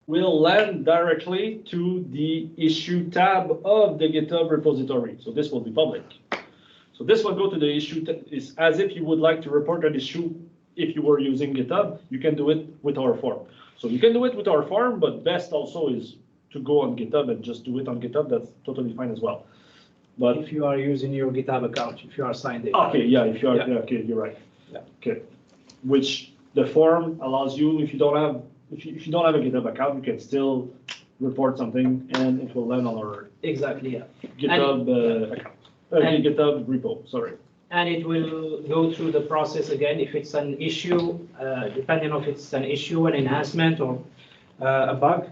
Speaker 1: will land directly to the issue tab of the GitHub repository. So this will be public. So this will go to the issue, is as if you would like to report an issue. If you were using GitHub, you can do it with our form. So you can do it with our form, but best also is to go on GitHub and just do it on GitHub. That's totally fine as well. But
Speaker 6: If you are using your GitHub account, if you are signed in.
Speaker 1: okay, yeah, if you are,
Speaker 6: Yeah.
Speaker 1: okay, you're right.
Speaker 6: Yeah.
Speaker 1: Okay, which the form allows you, if you don't have a GitHub account, you can still report something and it will land on our
Speaker 6: Exactly, yeah.
Speaker 1: GitHub account,
Speaker 6: and-
Speaker 1: GitHub repo, sorry.
Speaker 6: And it will go through the process again if it's an issue, depending on if it's an issue, an enhancement, or a bug.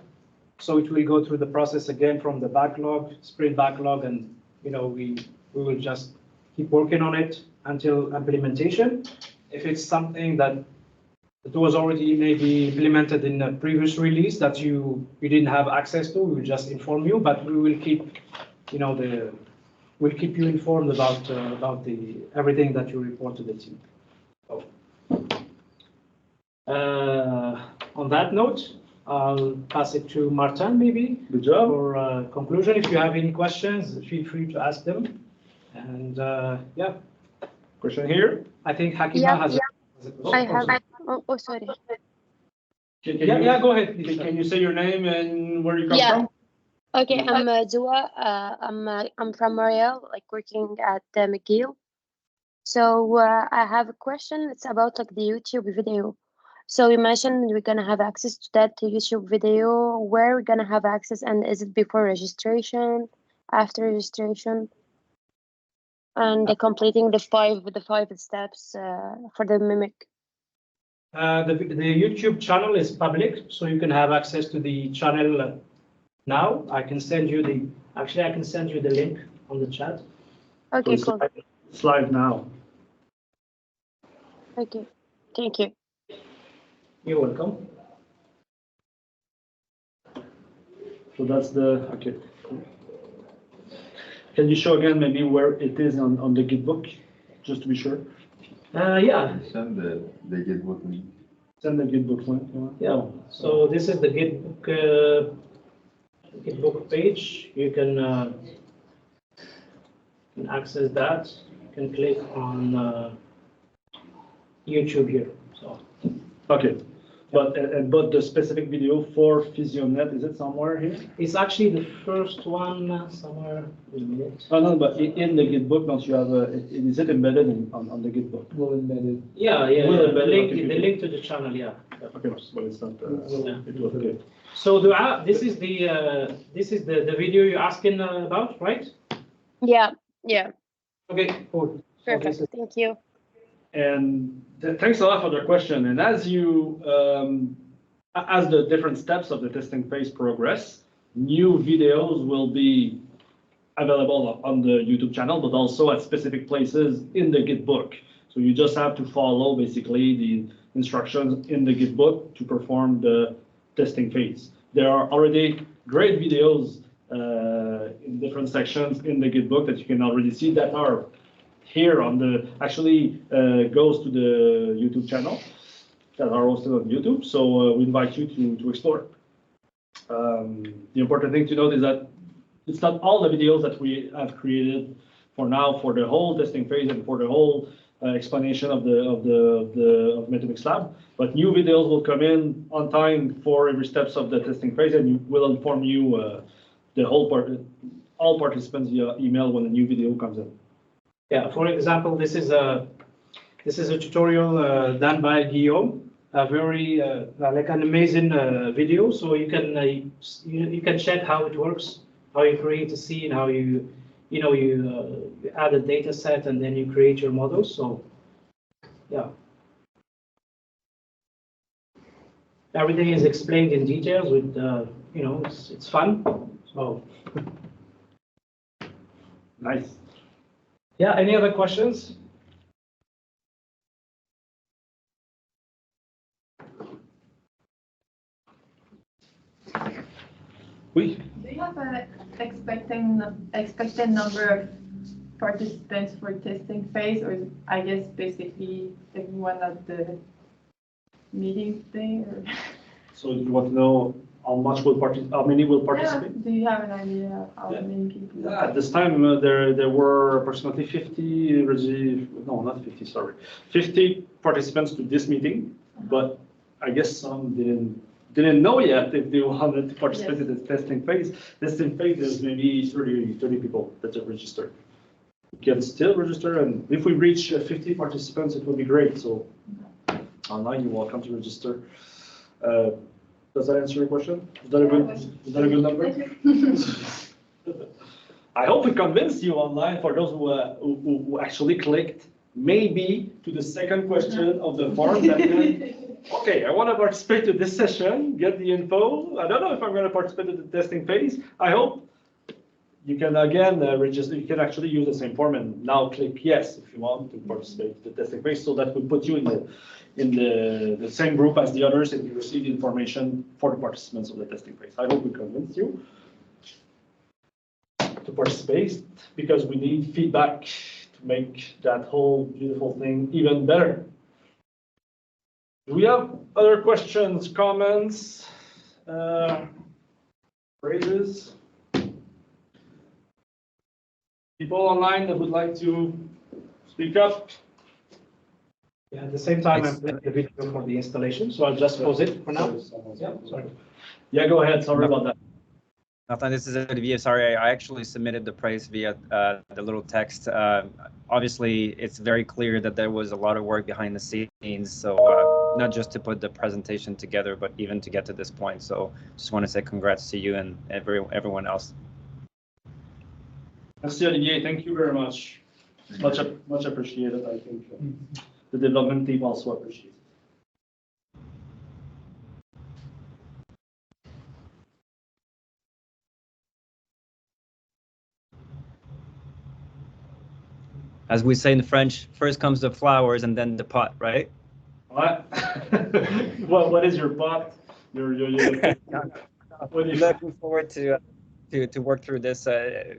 Speaker 6: So it will go through the process again from the backlog, sprint backlog, and we will just keep working on it until implementation. If it's something that was already maybe implemented in a previous release that you didn't have access to, we will just inform you, but we will keep, we'll keep you informed about everything that you report to the team. So, on that note, I'll pass it to Martin maybe
Speaker 1: Good job.
Speaker 6: for conclusion. If you have any questions, feel free to ask them. And yeah,
Speaker 1: Question here?
Speaker 6: I think Hakima
Speaker 7: Yeah,
Speaker 6: has.
Speaker 7: I have. Oh, sorry.
Speaker 6: Yeah, go ahead. Please.
Speaker 1: Can you say your name and where you come
Speaker 7: Yeah.
Speaker 1: from?
Speaker 7: Okay, I'm Dua. I'm from Montreal, like working at McGill. So I have a question. It's about like the YouTube video. So you mentioned we're gonna have access to that YouTube video. Where we're gonna have access, and is it before registration, after registration, and completing the five steps for the mimic?
Speaker 6: The YouTube channel is public, so you can have access to the channel now. I can send you the link on the chat.
Speaker 7: Okay,
Speaker 1: So
Speaker 7: cool.
Speaker 1: it's live now.
Speaker 7: Okay, thank you.
Speaker 6: You're welcome.
Speaker 1: So that's okay. Can you show again maybe where it is on the Git book, just to be sure?
Speaker 6: Yeah.
Speaker 3: Send the Gitbook link.
Speaker 1: Send the Git book link.
Speaker 6: Yeah, so this is the Gitbook page. You can access that. You can click on YouTube here. So
Speaker 1: Okay, but the specific video for PhysioNet, is it somewhere here?
Speaker 6: it's actually the first one somewhere. Wait a minute.
Speaker 1: Oh, no, but in the Git book, don't you have is it embedded on the Git book?
Speaker 2: Will embedded.
Speaker 6: Yeah,
Speaker 1: Will
Speaker 6: the
Speaker 1: embed it,
Speaker 6: link,
Speaker 1: okay.
Speaker 6: the link to the channel. Yeah.
Speaker 1: Okay, but it's not,
Speaker 6: Yeah.
Speaker 1: it was okay.
Speaker 6: So Dua, this is the video you're asking about, right?
Speaker 7: Yeah, yeah,
Speaker 6: Okay, cool. So this
Speaker 7: perfect.
Speaker 6: is-
Speaker 7: Thank you.
Speaker 1: And thanks a lot for the question. And as as the different steps of the testing phase progress, new videos will be available on the YouTube channel, but also at specific places in the Git book. So you just have to follow basically the instructions in the Git book to perform the testing phase. There are already great videos in different sections in the Git book that you can already see that are here on the, actually goes to the YouTube channel that are hosted on YouTube. So we invite you to explore. The important thing to note is that it's not all the videos that we have created for now for the whole testing phase and for the whole explanation of MEDomicsLab, but new videos will come in on time for every steps of the testing phase, and will inform you the whole all participants via email when a new video comes in.
Speaker 6: Yeah, for example, this is a tutorial done by Guillaume, a very like an amazing video. So you can check how it works, how you create a scene, how you add a data set, and then you create your models. So yeah, everything is explained in details with it's fun. So
Speaker 1: Nice.
Speaker 6: yeah, any other questions?
Speaker 1: Oui.
Speaker 8: Do you have an expected number of participants for testing phase, or I guess basically everyone at the meeting thing? Or?
Speaker 1: So you want to know how many will participate?
Speaker 8: Yeah. Do you have an idea of how many people?
Speaker 1: Yeah, at this time there were approximately 50, no, not 50, sorry, 50 participants to this meeting, but I guess some didn't know yet if they wanted to participate in the testing phase. Testing phase is maybe 30 people that are registered. You can still register, and if we reach 50 participants, it will be great. So online, you're welcome to register. Does that answer your question? Is that a good number? I hope we convinced you online, for those who actually clicked maybe to the second question of the form. Okay, I want to participate in this session, get the info. I don't know if I'm going to participate in the testing phase. I hope you can again register. You can actually use the same form and now click yes if you want to participate in the testing phase. So that will put you in the same group as the others, and you receive the information for the participants of the testing phase. I hope we convinced you to participate, because we need feedback to make that whole beautiful thing even better. Do we have other questions, comments, phrases? People online that would like to speak up?
Speaker 6: Yeah, at the same time, I'm playing the video for the installation, so I'll just pause it for now. Yeah, sorry.
Speaker 1: Yeah, go ahead. Sorry about that.
Speaker 9: Nathan, this is Olivier. Sorry, I actually submitted the price via the little text. Obviously, it's very clear that there was a lot of work behind the scenes. So not just to put the presentation together, but even to get to this point. So just want to say congrats to you and everyone else.
Speaker 1: Merci, Olivier. Thank you very much. Much appreciated, I think. The development team also appreciates it.
Speaker 9: As we say in French, first comes the flowers and then the pot, right?
Speaker 1: What? What is your pot?
Speaker 9: Looking forward to work through this. I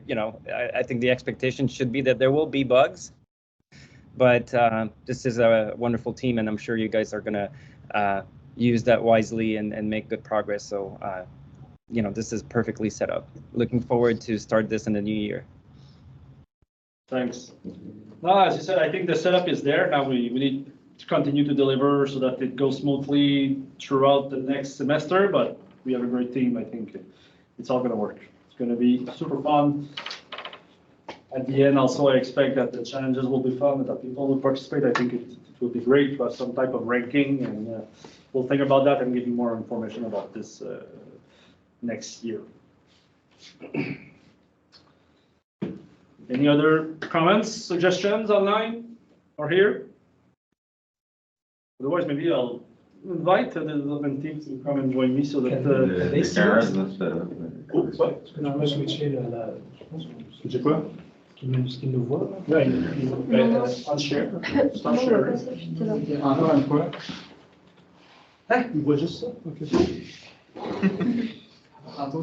Speaker 9: think the expectation should be that there will be bugs, but this is a wonderful team, and I'm sure you guys are gonna use that wisely and make good progress. So, this is perfectly set up. Looking forward to start this in the new year.
Speaker 1: Thanks. No, as you said, I think the setup is there. Now we need to continue to deliver so that it goes smoothly throughout the next semester, but we have a great team. I think it's all going to work. It's going to be super fun. At the end, also, I expect that the challenges will be fun and that people will participate. I think it will be great to have some type of ranking, and we'll think about that and give you more information about this next year. Any other comments, suggestions online or here? Otherwise, maybe I'll invite the development team to come and join me so that
Speaker 3: The camera's not set up.
Speaker 1: Oups, what?
Speaker 6: Est-ce que tu peux switcher la...
Speaker 1: C'est quoi?
Speaker 6: Qu'il nous voit, là?
Speaker 1: Ouais, unshare. Stop
Speaker 4: Non, on va
Speaker 1: sharing.
Speaker 4: pas s'afficher là.
Speaker 2: Encore une fois.
Speaker 1: Hein? Il voit juste ça? Ok.
Speaker 2: Tantôt,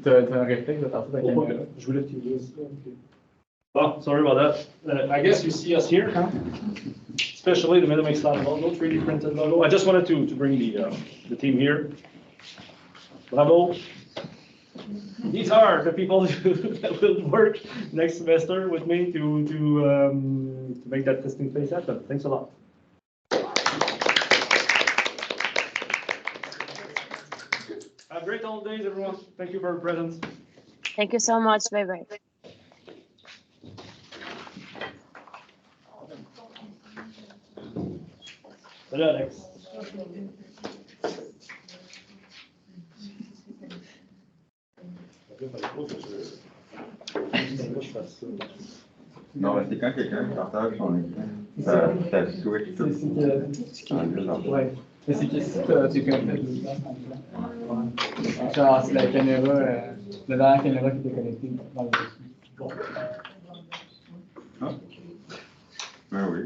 Speaker 2: t'as un réflexe de partir de la
Speaker 1: Pourquoi?
Speaker 2: caméra.
Speaker 1: Je voulais que tu dises ça. Ok. Oh, sorry about that. I guess you see us here, huh? Especially the MEDomicsLab logo, 3D printed logo. I just wanted to bring the team here. Bravo. These are the people that will work next semester with me to make that testing phase happen. Thanks a lot. Have great holidays, everyone. Thank you for your presence.
Speaker 7: Thank you so much. Bye bye.
Speaker 1: Salut Alex.
Speaker 3: Non, mais c'est quand quelqu'un partage son écran, ça switch tout.
Speaker 2: Ouais. Mais c'est que si tu connecté genre, c'est la caméra, la dernière caméra qui était connectée dans le dessus.
Speaker 3: Ah. Ben oui.